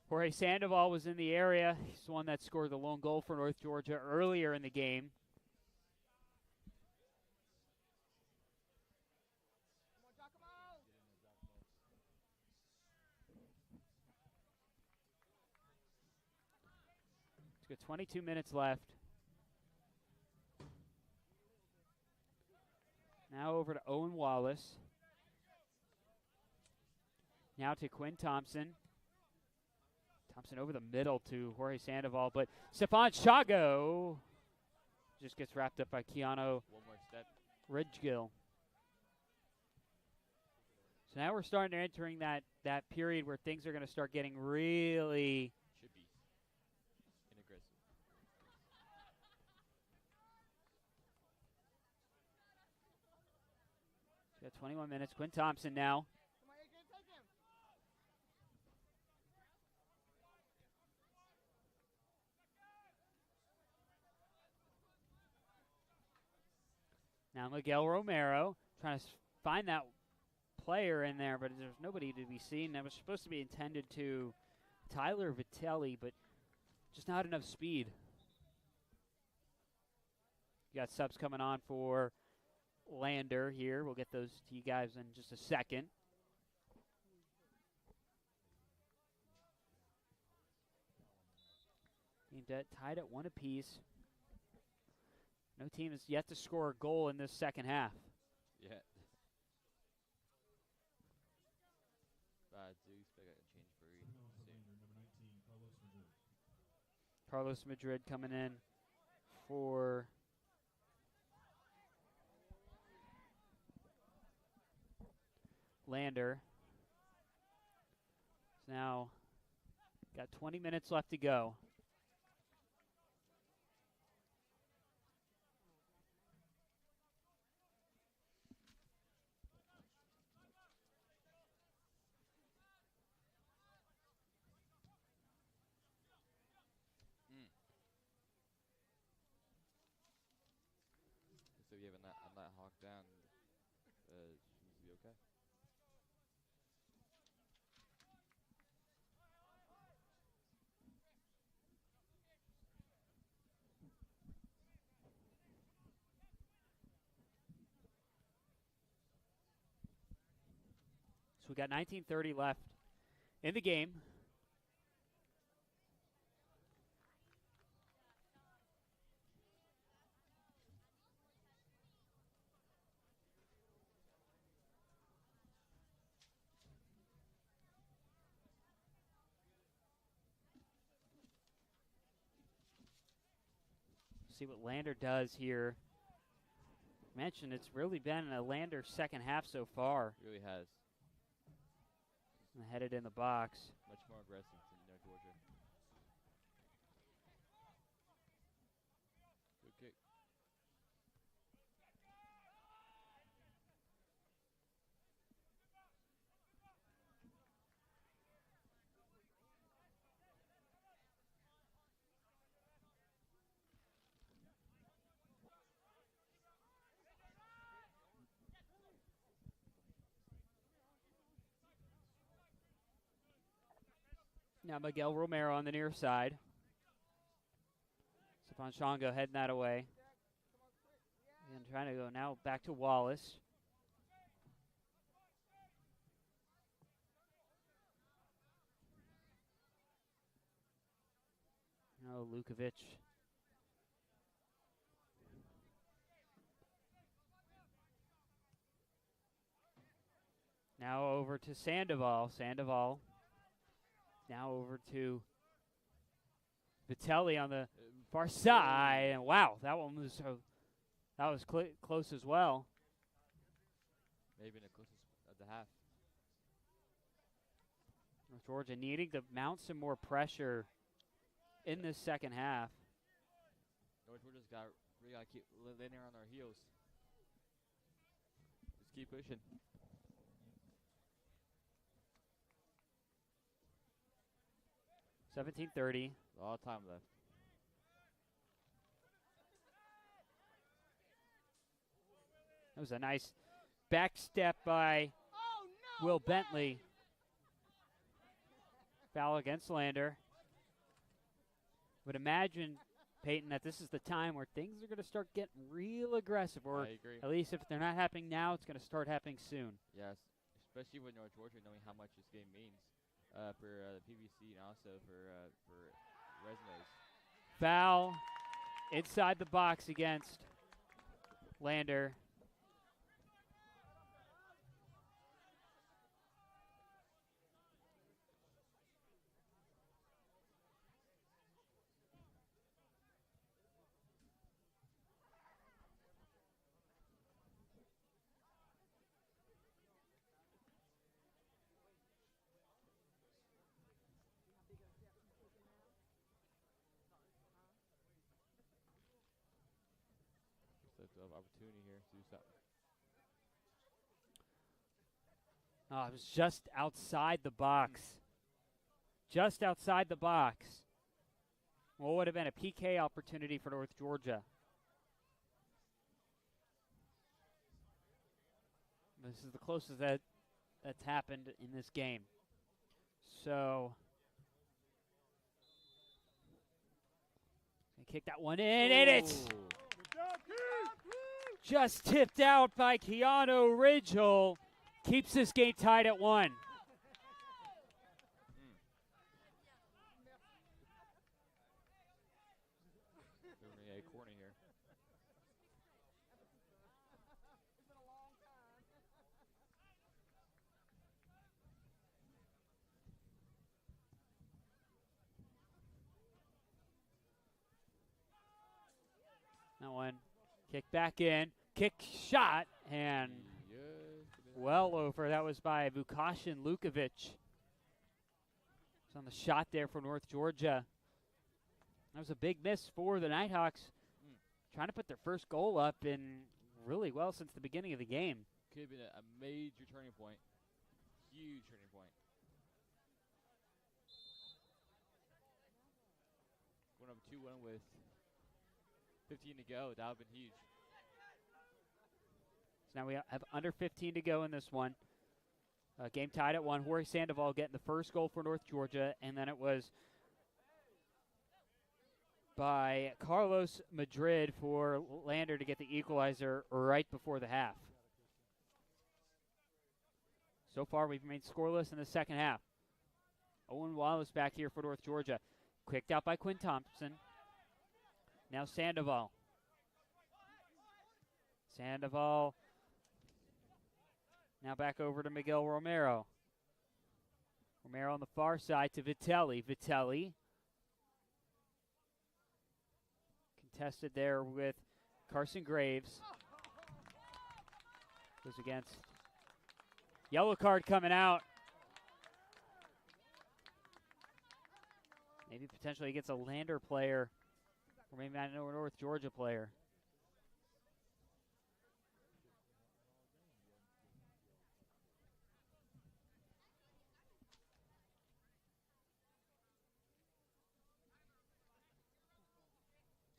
Jorge Sandoval was in the area. He's the one that scored the lone goal for North Georgia earlier in the game. Got 22 minutes left. Now over to Owen Wallace. Now to Quinn Thompson. Thompson over the middle to Jorge Sandoval, but Stefan Chago just gets wrapped up by Keanu Ridgegill. So now we're starting to entering that period where things are going to start getting really got 21 minutes. Quinn Thompson now. Now Miguel Romero trying to find that player in there, but there's nobody to be seen. That was supposed to be intended to Tyler Vitelli, but just not enough speed. You got subs coming on for Lander here. We'll get those to you guys in just a second. Game tied at 1 apiece. No team has yet to score a goal in this second half. Yeah. Do expect a change very soon. Carlos Madrid coming in for Lander. So now got 20 minutes left to go. So you have a Nighthawk down, seems to be okay. So we got 19:30 left in the game. See what Lander does here. Mentioned it's really been a Lander second half so far. It really has. Headed in the box. Much more aggressive than North Georgia. Good kick. Now Miguel Romero on the near side. Stephon Shango heading that away. And trying to go now back to Wallace. Oh, Lukovic. Now over to Sandoval. Sandoval. Now over to Vitelli on the far side. And wow, that one was close as well. Maybe in the closest of the half. North Georgia needing to mount some more pressure in this second half. North Georgia's we got to keep landing on our heels. Just keep pushing. $17:30. A lot of time left. That was a nice back step by Will Bentley. Foul against Lander. Would imagine, Peyton, that this is the time where things are going to start getting real aggressive, or I agree. at least if they're not happening now, it's going to start happening soon. Yes, especially with North Georgia knowing how much this game means for the PBC and also for resumes. Foul inside the box against Lander. Opportunity here to do something. Oh, it was just outside the box. Just outside the box. What would have been a PK opportunity for North Georgia. This is the closest that's happened in this game. So, gonna kick that one in, and it's just tipped out by Keanu Ridgel. Keeps this game tied at 1. A corner here. That one, kick back in, kick shot, and well over. That was by Vukashin Lukovic. It's on the shot there for North Georgia. That was a big miss for the Nighthawks. Trying to put their first goal up in really well since the beginning of the game. Could have been a major turning point. Huge turning point. Going up 2-1 with 15 to go. That would have been huge. So now we have under 15 to go in this one. Game tied at 1. Jorge Sandoval getting the first goal for North Georgia, and then it was by Carlos Madrid for Lander to get the equalizer right before the half. So far, we've remained scoreless in the second half. Owen Wallace back here for North Georgia. Quicked out by Quinn Thompson. Now Sandoval. Sandoval. Now back over to Miguel Romero. Romero on the far side to Vitelli. Vitelli. Contested there with Carson Graves. Goes against. Yellow card coming out. Maybe potentially against a Lander player. Or maybe not a North Georgia player.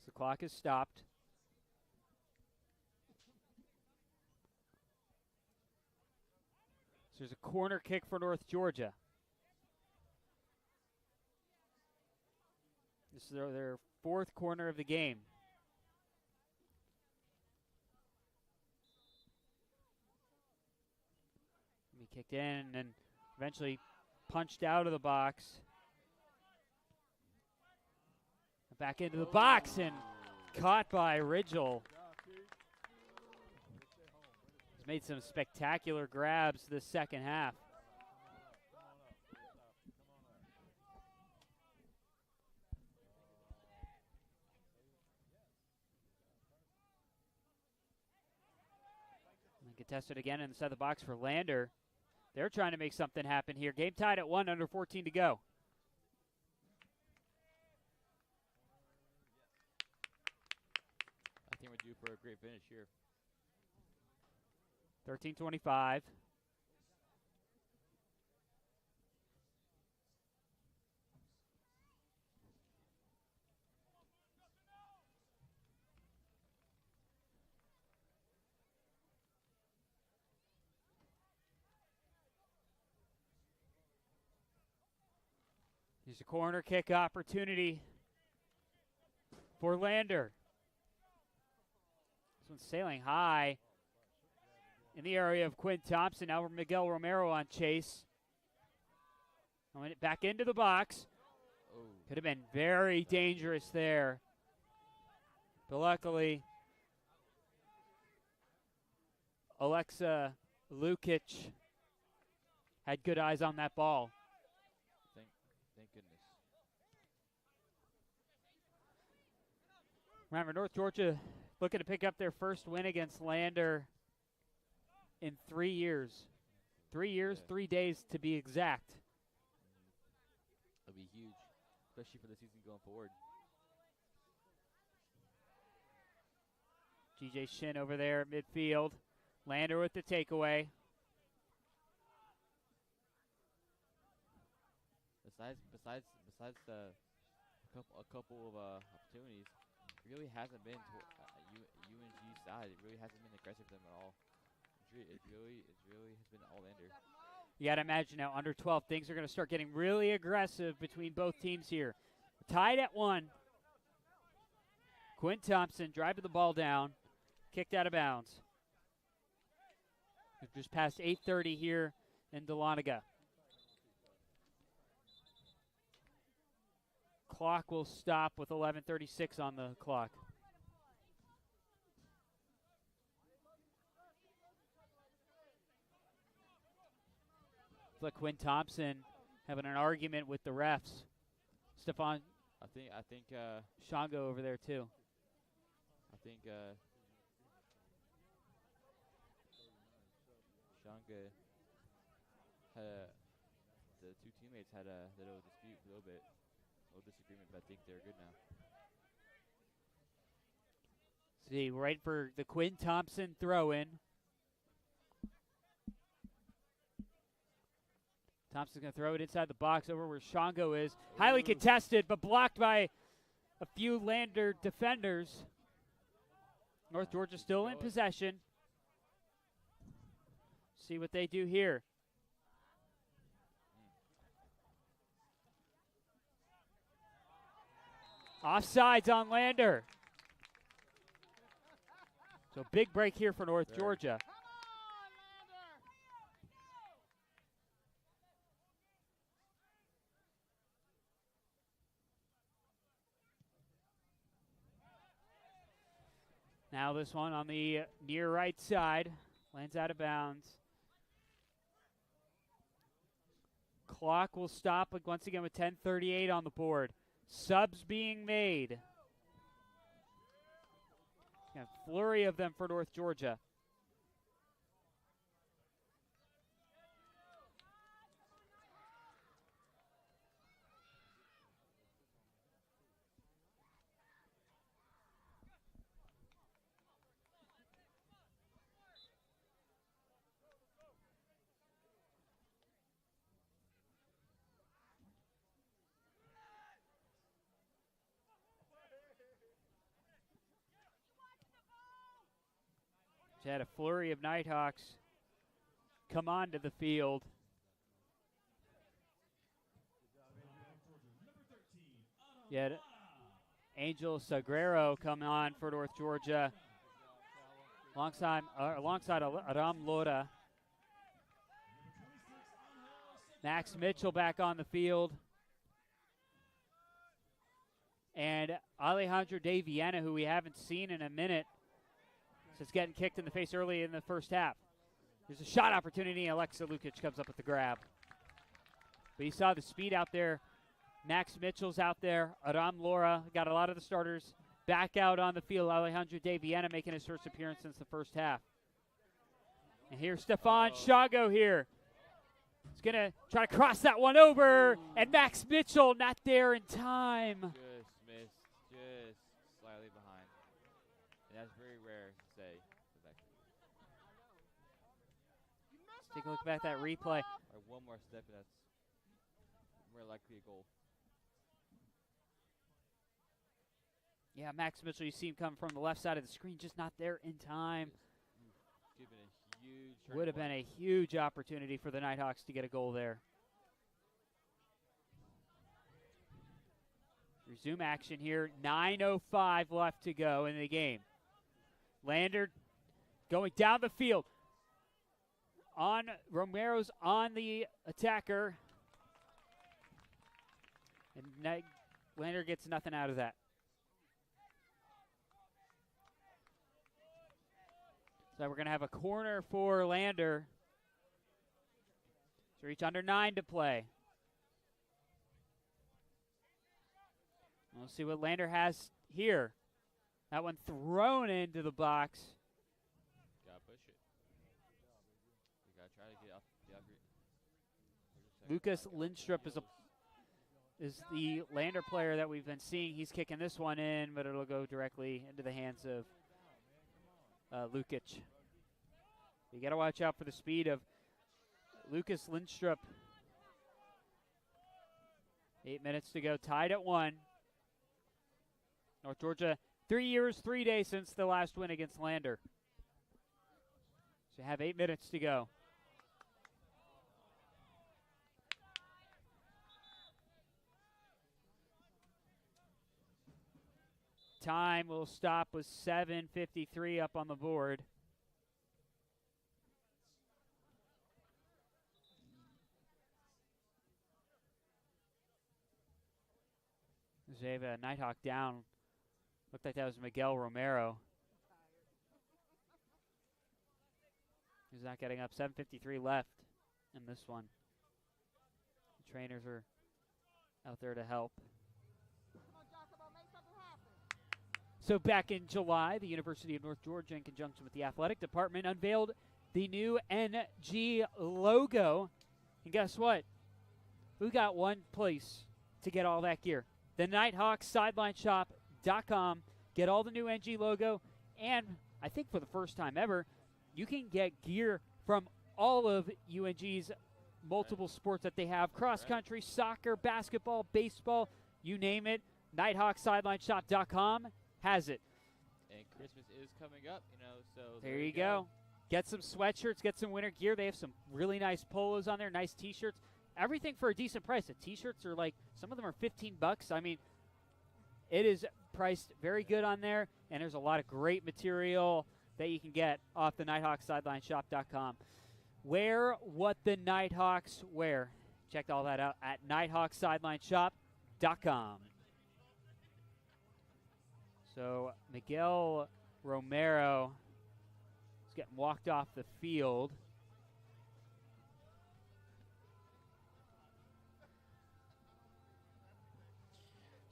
The clock is stopped. So there's a corner kick for North Georgia. This is their fourth corner of the game. He kicked in and eventually punched out of the box. Back into the box and caught by Ridgel. He's made some spectacular grabs this second half. And contested again inside the box for Lander. They're trying to make something happen here. Game tied at 1, under 14 to go. I think we're due for a great finish here. 13-25. Here's a corner kick opportunity for Lander. This one's sailing high in the area of Quinn Thompson. Now Miguel Romero on chase. And back into the box. Oh. Could have been very dangerous there. But luckily, Alexa Lukic had good eyes on that ball. Thank goodness. Remember, North Georgia looking to pick up their first win against Lander in 3 years. 3 years, 3 days to be exact. That'll be huge, especially for the season going forward. GJ Shin over there at midfield. Lander with the takeaway. Besides a couple of opportunities, it really hasn't been UNG's side. It really hasn't been aggressive for them at all. It really has been all Lander. You got to imagine now, under 12, things are going to start getting really aggressive between both teams here. Tied at 1. Quinn Thompson driving the ball down, kicked out of bounds. We've just passed 8:30 here in Dahlonega. Clock will stop with 11:36 on the clock. It's like Quinn Thompson having an argument with the refs. Stefan I think Shango over there too. I think Shanga had the two teammates had a little dispute, a little disagreement, but I think they're good now. See, we're waiting for the Quinn Thompson throw-in. Thompson's going to throw it inside the box over where Shango is. Highly contested, but blocked by a few Lander defenders. North Georgia still in possession. See what they do here. Offsides on Lander. So big break here for North Georgia. Now this one on the near right side. Lands out of bounds. Clock will stop once again with 10:38 on the board. Subs being made. A flurry of them for North Georgia. Had a flurry of Nighthawks come onto the field. You had Angel Sagrero coming on for North Georgia. Alongside Aram Lora. Max Mitchell back on the field. And Alejandro De Viena, who we haven't seen in a minute, since getting kicked in the face early in the first half. There's a shot opportunity. Alexa Lukic comes up with the grab. But you saw the speed out there. Max Mitchell's out there. Aram Lora got a lot of the starters back out on the field. Alejandro De Viena making his first appearance since the first half. And here's Stefan Shago here. He's going to try to cross that one over. And Max Mitchell not there in time. Just missed. Just slightly behind. And that's very rare to say. Let's take a look back at that replay. One more step, and that's more likely a goal. Yeah, Max Mitchell, you see him coming from the left side of the screen, just not there in time. Would have been a huge opportunity for the Nighthawks to get a goal there. Resume action here. 9:05 left to go in the game. Lander going down the field. Romero's on the attacker. And Lander gets nothing out of that. So we're going to have a corner for Lander. So reach under 9 to play. We'll see what Lander has here. That one thrown into the box. Gotta push it. You gotta try to get off the Lucas Lindstrup is the Lander player that we've been seeing. He's kicking this one in, but it'll go directly into the hands of Lukic. You got to watch out for the speed of Lucas Lindstrup. 8 minutes to go, tied at 1. North Georgia, 3 years, 3 days since the last win against Lander. So have 8 minutes to go. Time will stop with 7:53 up on the board. They have a Nighthawk down. Looked like that was Miguel Romero. He's not getting up. 7:53 left in this one. The trainers are out there to help. So back in July, the University of North Georgia, in conjunction with the athletic department, unveiled the new NG logo. And guess what? We got one place to get all that gear. The NighthawkSidelineShop.com. Get all the new NG logo. And I think for the first time ever, you can get gear from all of UNG's multiple sports that they have. Cross-country, soccer, basketball, baseball, you name it. NighthawkSidelineShop.com has it. And Christmas is coming up, so there you go. Get some sweatshirts, get some winter gear. They have some really nice polos on there, nice T-shirts. Everything for a decent price. The T-shirts are some of them are $15. I mean, it is priced very good on there, and there's a lot of great material that you can get off the NighthawkSidelineShop.com. Wear what the Nighthawks wear. Check all that out at NighthawkSidelineShop.com. So Miguel Romero is getting walked off the field.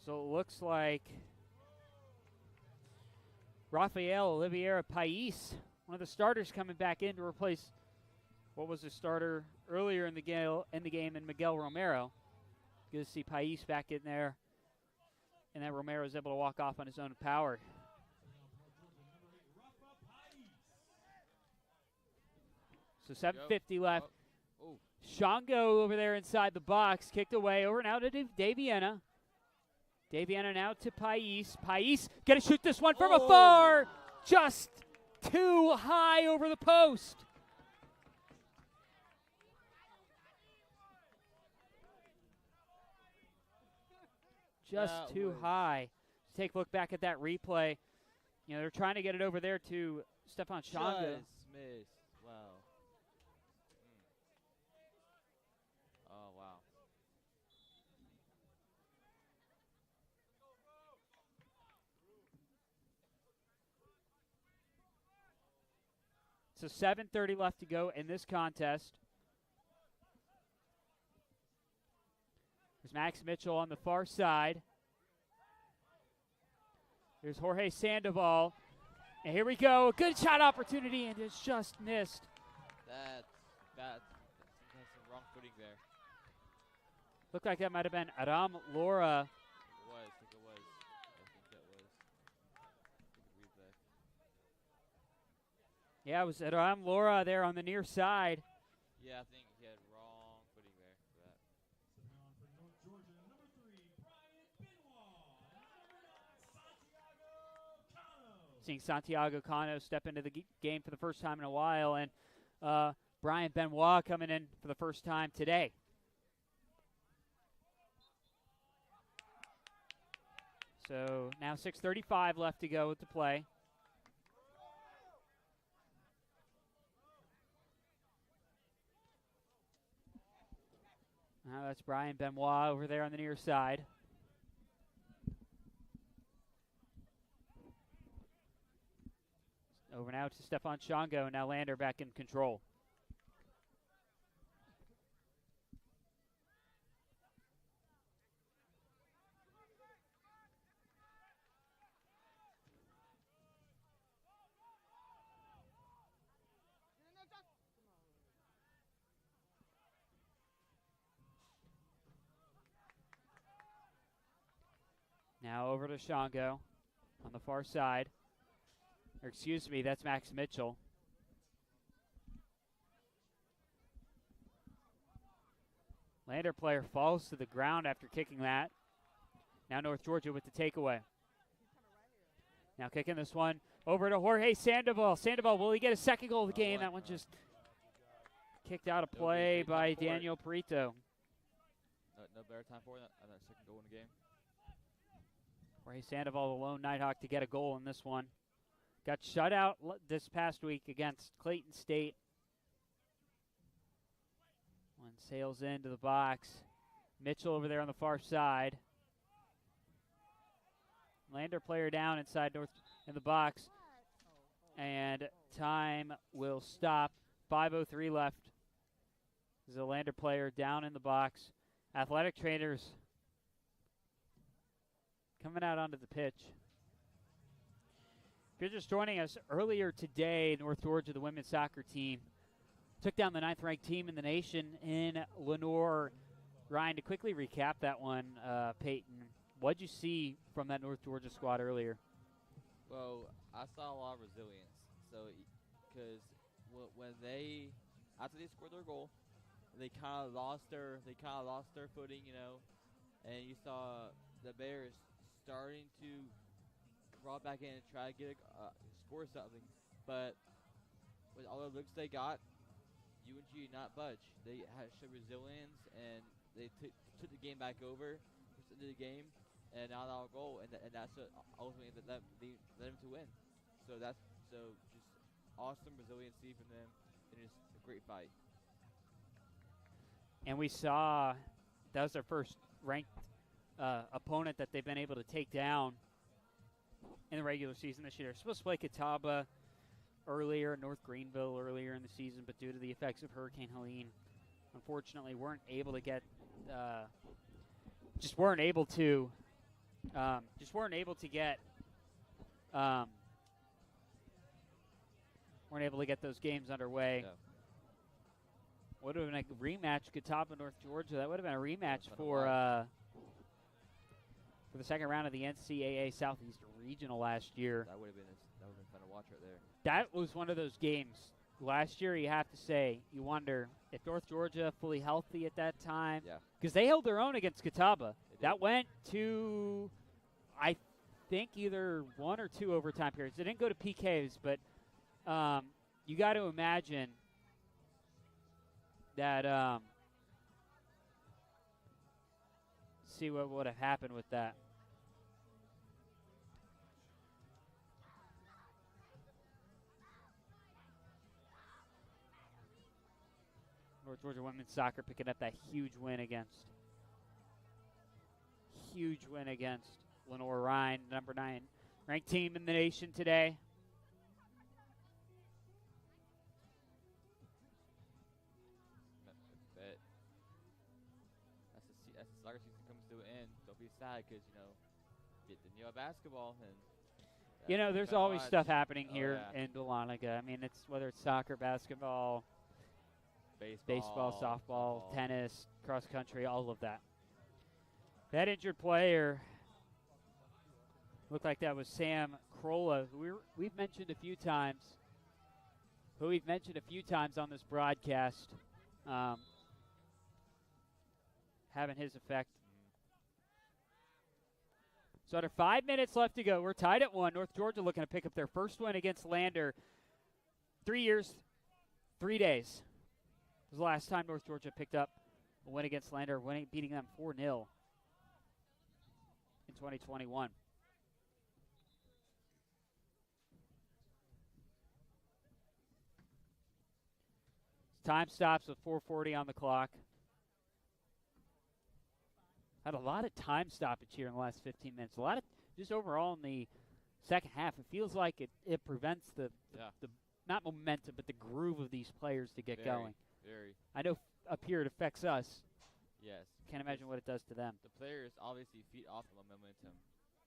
So it looks like Rafael Oliveira Pais, one of the starters, coming back in to replace what was a starter earlier in the game in Miguel Romero. Good to see Pais back in there. And then Romero is able to walk off on his own power. So 7:50 left. Shango over there inside the box. Kicked away. Over now to De Viena. De Viena now to Pais. Pais going to shoot this one from afar. Just too high over the post. Just too high. take a look back at that replay. You know, they're trying to get it over there to Stefan Shonga. Just missed. Wow. Oh, wow. So 7:30 left to go in this contest. There's Max Mitchell on the far side. There's Jorge Sandoval. And here we go. A good shot opportunity, and it's just missed. That's some wrong footing there. Looked like that might have been Aram Laura. I think it was. I think that was. Replay. Yeah, it was Aram Laura there on the near side. Yeah, I think he had wrong footing there for that. So now on for North Georgia, number 3, Brian Benoit. Number 9, Santiago Cano. Seeing Santiago Cano step into the game for the first time in a while, and Brian Benoit coming in for the first time today. So now 6:35 left to go with the play. Now that's Brian Benoit over there on the near side. Over now to Stefan Shongo. Now Lander back in control. Now over to Shongo on the far side. Or excuse me, that's Max Mitchell. Lander player falls to the ground after kicking that. Now North Georgia with the takeaway. Now kicking this one over to Jorge Sandoval. Sandoval, will he get a second goal of the game? That one just kicked out of play by Daniel Perito. No better time for that. That second goal in the game. Jorge Sandoval, the lone Nighthawk, to get a goal in this one. Got shut out this past week against Clayton State. One sails into the box. Mitchell over there on the far side. Lander player down inside North in the box. And time will stop. 5:03 left. There's a Lander player down in the box. Athletic trainers coming out onto the pitch. If you're just joining us, earlier today, North Georgia, the women's soccer team, took down the 9th-ranked team in the nation in Lenore. Ryan, to quickly recap that one, Peyton, what'd you see from that North Georgia squad earlier? Well, I saw a lot of resilience. So, because when they, after they scored their goal, they kind of lost their footing, you know, and you saw the Bears starting to crawl back in and try to get score something, but with all the looks they got, UNG did not budge. They had showed resilience, and they took the game back over, pushed into the game, and now they'll goal, and that's what ultimately led them to win. So just awesome resiliency from them, and just a great fight. And we saw that was their first ranked opponent that they've been able to take down in the regular season this year. They're supposed to play Catawba earlier, North Greenville earlier in the season, but due to the effects of Hurricane Helene, unfortunately weren't able to get those games underway. Yeah. Would have been a rematch, Catawba, North Georgia. That would have been a rematch for the second round of the NCAA Southeast Regional last year. That would have been fun to watch right there. That was one of those games. Last year, you have to say, you wonder if North Georgia fully healthy at that time. Yeah. Because they held their own against Catawba. That went to, I think, either 1 or 2 overtime periods. They didn't go to PKs, but you got to imagine that see what would have happened with that. North Georgia women's soccer picking up that huge win against Lenore Rhine, number 9 ranked team in the nation today. As the soccer season comes to an end, don't be sad because, get the new basketball. And there's always stuff happening here yeah. in Dahlonega. I mean, it's whether it's soccer, basketball, baseball, softball, tennis, cross country, all of that. That injured player looked like that was Sam Krolla, who we've mentioned a few times. On this broadcast, having his effect. So under 5 minutes left to go, we're tied at 1. North Georgia looking to pick up their first win against Lander. 3 years, 3 days. It was the last time North Georgia picked up a win against Lander, beating them 4-0 in 2021. Time stops with 4:40 on the clock. Had a lot of time stoppage here in the last 15 minutes. A lot of just overall in the second half. It feels like it prevents the not momentum, but the groove of these players to get going. Very. I know up here it affects us. Yes. Can't imagine what it does to them. The players obviously feed off of momentum,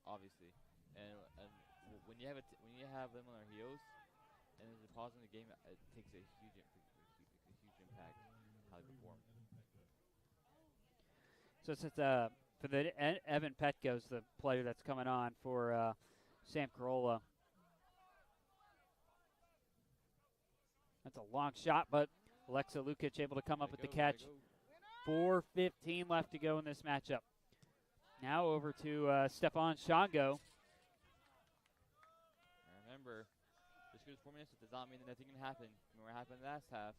obviously, and when you have them on their heels, and there's a pause in the game, it takes a huge impact how they perform. So it's for the Evan Petko's the player that's coming on for Sam Carolla. That's a long shot, but Alexa Lukic able to come up with the catch. 4:15 left to go in this matchup. Now over to Stefan Shango. Remember, just because 4 minutes does not mean that nothing can happen. Remember what happened last half.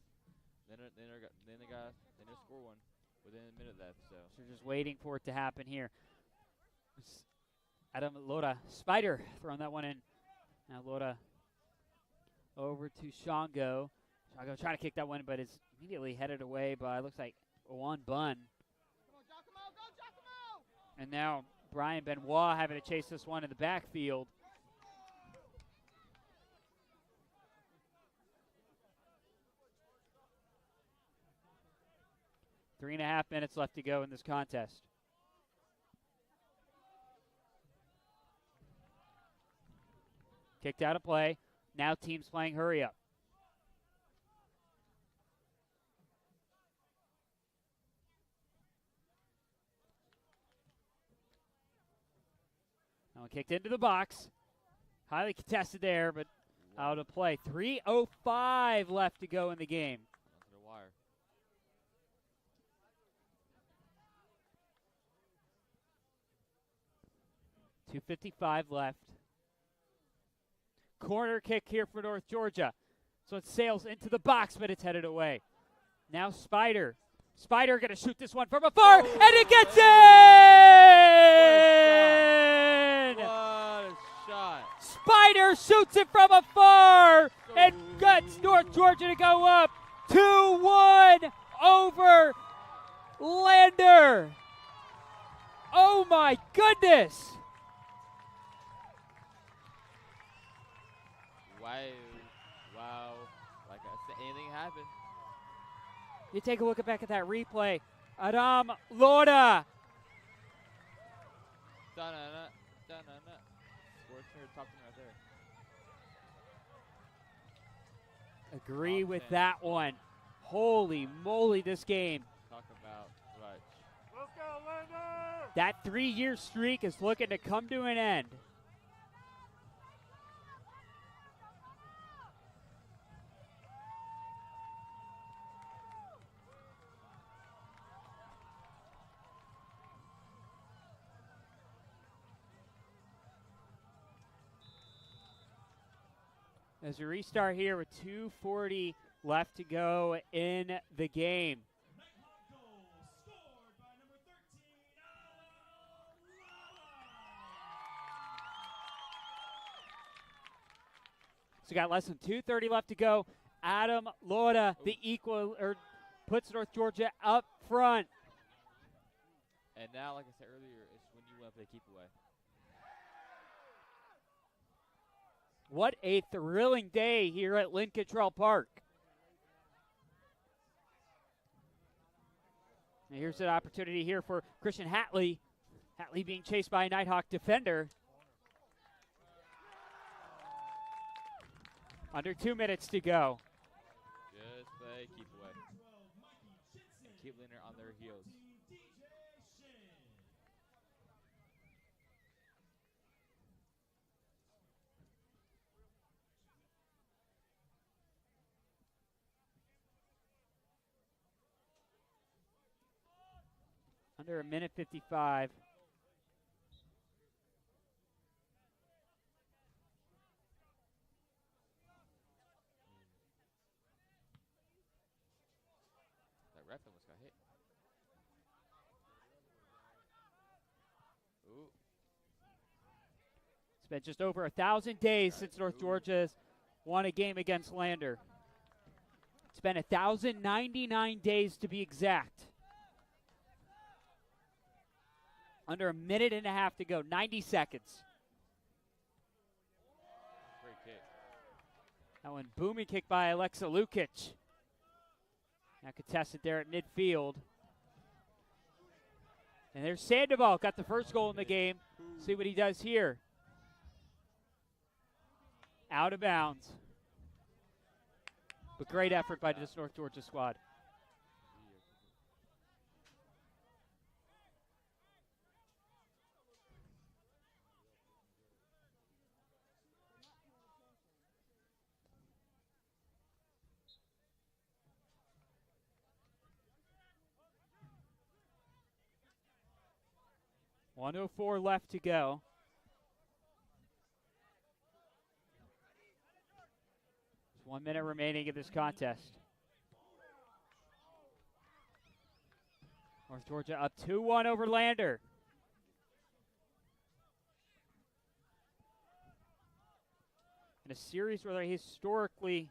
Then they score one within a minute left. So we're just waiting for it to happen here. Adam Lora Spider throwing that one in. Now Lora over to Shango. Shango trying to kick that one, but it's immediately headed away by, looks like, Owan Bunn. And now Brian Benoit having to chase this one in the backfield. Three and a half minutes left to go in this contest. Kicked out of play. Now teams playing hurry up. Now kicked into the box. Highly contested there, but out of play. 3:05 left to go in the game. onto the wire. .255 left. Corner kick here for North Georgia. So it sails into the box, but it's headed away. Now Spider. Spider going to shoot this one from afar, and it gets in! What a shot. Spider shoots it from afar and gets North Georgia to go up 2-1 over Lander. Oh my goodness. Wow. Like I said, anything happened. You take a look back at that replay. Adam Lora. Da-na-na, da-na-na. Sports nerd top right there. Agree with that one. Holy moly, this game. Talk about clutch. Let's go, Lander! That 3-year streak is looking to come to an end. As we restart here with 2:40 left to go in the game. Nighthawk goal scored by number 13, So got less than 2:30 left to go. Adam Lora, the puts North Georgia up front. And now, like I said earlier, it's when you want to play keep away. What a thrilling day here at Lynn Cottrell Park. And here's an opportunity here for Christian Hatley. Hatley being chased by a Nighthawk defender. Under 2 minutes to go. Just play keep away. And keep Lynn on their heels. Under a minute 55. That ref almost got hit. Ooh. It's been just over 1,000 days since North Georgia's won a game against Lander. It's been 1,099 days to be exact. Under a minute and a half to go, 90 seconds. Great kick. That one booming kick by Alexa Lukic. Now contested there at midfield. And there's Sandoval, got the first goal in the game. See what he does here. Out of bounds. But great effort by this North Georgia squad. .104 left to go. There's 1 minute remaining in this contest. North Georgia up 2-1 over Lander. In a series where historically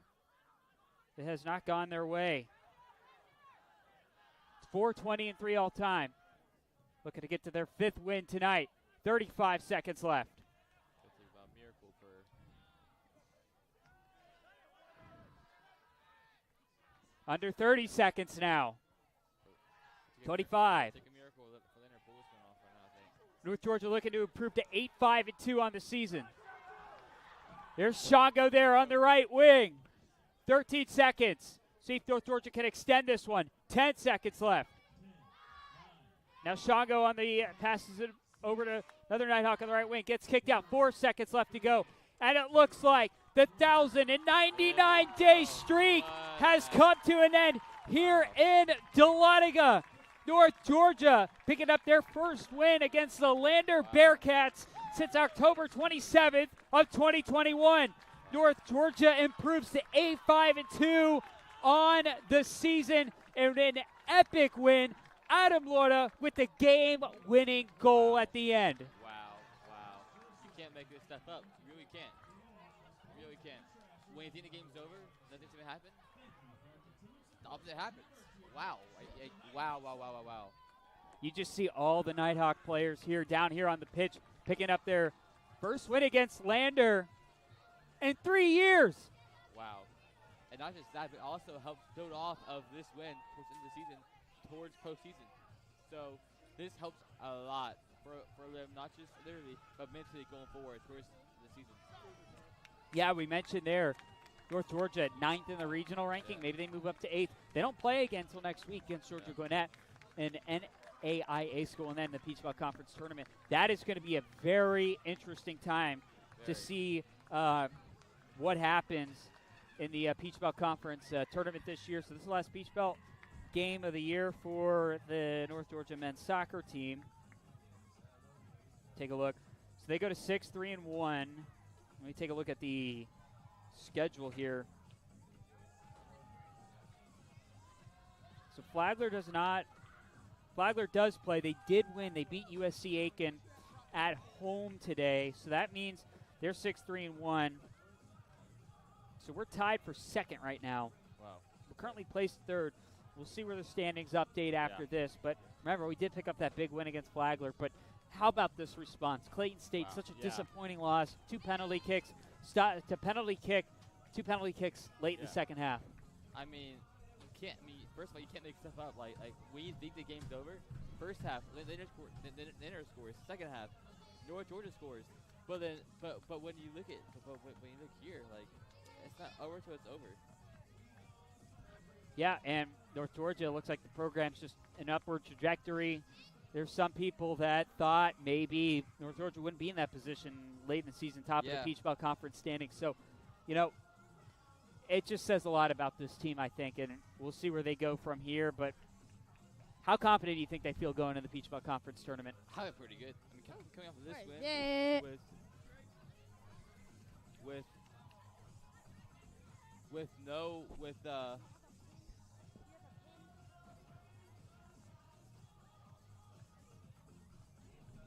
it has not gone their way. It's 4-20-3 all time. Looking to get to their 5th win tonight. 35 seconds left. That's about a miracle for. Under 30 seconds now. 25. Take a miracle for Leonard pull this one off right now, I think. North Georgia looking to improve to 8-5-2 on the season. There's Shango there on the right wing. 13 seconds. See if North Georgia can extend this one. 10 seconds left. Now Shango on the passes it over to another Nighthawk on the right wing. Gets kicked out. 4 seconds left to go. And it looks like the 1,099-day streak has come to an end here in Dahlonega. North Georgia picking up their first win against the Lander Bearcats since October 27th of 2021. North Georgia improves to 8-5-2 on the season in an epic win. Adam Lorda with the game-winning goal at the end. Wow. You can't make this stuff up. You really can't. You really can't. When you think the game's over, nothing's going to happen. The opposite happens. Wow. Wow. You just see all the Nighthawk players down here on the pitch, picking up their first win against Lander in 3 years. Wow. And not just that, but also helps build off of this win towards the end of the season towards postseason. So this helps a lot for them, not just literally, but mentally going forward towards the season. Yeah, we mentioned there, North Georgia at 9th in the regional ranking. Maybe they move up to 8th. They don't play again until next week against Georgia Gwinnett in NAIA school and then the Peach Belt Conference tournament. That is going to be a very interesting time to see what happens in the Peach Belt Conference tournament this year. So this is the last Peach Belt game of the year for the North Georgia men's soccer team. Take a look. So they go to 6-3-1. Let me take a look at the schedule here. So Flagler does play. They did win. They beat USC Aiken at home today. So that means they're 6-3-1. So we're tied for second right now. Wow. We're currently placed third. We'll see where the standings update after this. But remember, we did pick up that big win against Flagler. But how about this response? Clayton State, such a disappointing loss. 2 penalty kicks, two penalty kicks late in the second half. I mean, you can't. First of all, you can't make stuff up. Like when you think the game's over, first half, Lander scores. Second half, North Georgia scores. But then, but when you look here, like it's not over till it's over. Yeah, and North Georgia looks like the program's just an upward trajectory. There's some people that thought maybe North Georgia wouldn't be in that position late in the season, top of the Peach Belt Conference standings. So, it just says a lot about this team, I think, and we'll see where they go from here. But how confident do you think they feel going into the Peach Belt Conference tournament? I feel pretty good. I mean, coming off of this win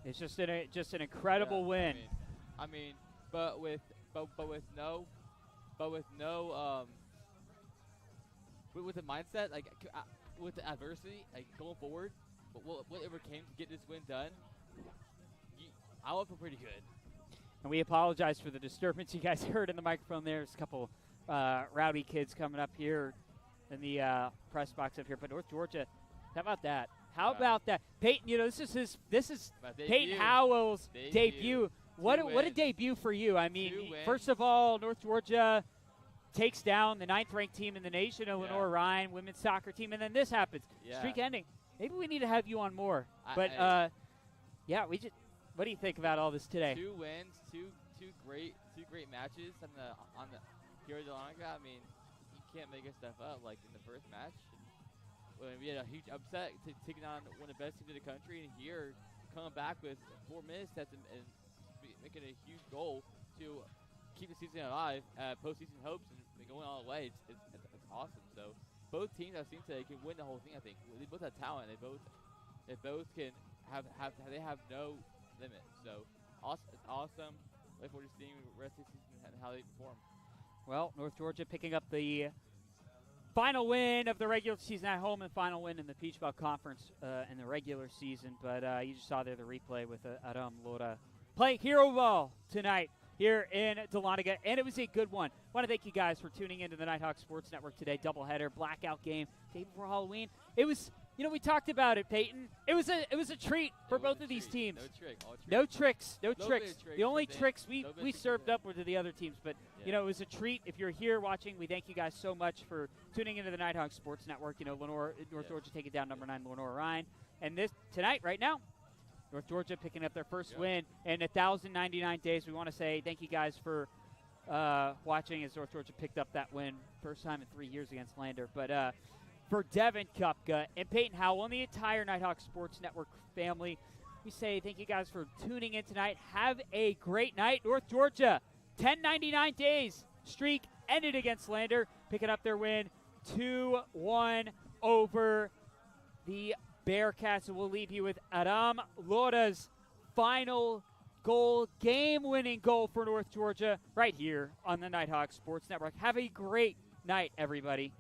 It's just an incredible win. I mean, but with no with the mindset, like with the adversity, like going forward, but whatever came to get this win done, I would feel pretty good. And we apologize for the disturbance you guys heard in the microphone. There's a couple rowdy kids coming up here in the press box up here. But North Georgia, how about that? How about that? Peyton, this is Peyton Howell's debut. What a debut for you. I mean, first of all, North Georgia takes down the 9th-ranked team in the nation, Illinois Ryan women's soccer team, and then this happens. Streak ending. Maybe we need to have you on more. But we just. What do you think about all this today? 2 wins, two great matches on the Hero de Lanca. I mean, you can't make this stuff up. Like in the first match, when we had a huge upset, taking on one of the best teams in the country, and here coming back with 4 minutes and making a huge goal to keep the season alive, postseason hopes, and going all the way. It's awesome. So both teams I've seen today can win the whole thing. I think they both have talent. They both can have no limit. So it's awesome. Look forward to seeing the rest of the season and how they perform. Well, North Georgia picking up the final win of the regular season at home and final win in the Peach Belt Conference in the regular season. But you just saw there the replay with Aram Lora playing hero ball tonight here in Dahlonega, and it was a good one. I want to thank you guys for tuning into the Nighthawk Sports Network today. Doubleheader, blackout game, day before Halloween. It was, we talked about it, Peyton. It was a treat for both of these teams. No tricks. The only tricks we served up were to the other teams, but it was a treat. If you're here watching, we thank you guys so much for tuning into the Nighthawk Sports Network. North Georgia taking down number 9 Lenore Ryan, and this tonight, right now, North Georgia picking up their first win in 1,099 days. We want to say thank you guys for watching as North Georgia picked up that win, first time in 3 years against Lander. But for Devin Kupka and Peyton Howell and the entire Nighthawk Sports Network family, we say thank you guys for tuning in tonight. Have a great night. North Georgia, 1,099 days streak ended against Lander, picking up their win 2-1 over the Bearcats. And we'll leave you with Aram Lora's final goal, game-winning goal for North Georgia right here on the Nighthawk Sports Network. Have a great night, everybody.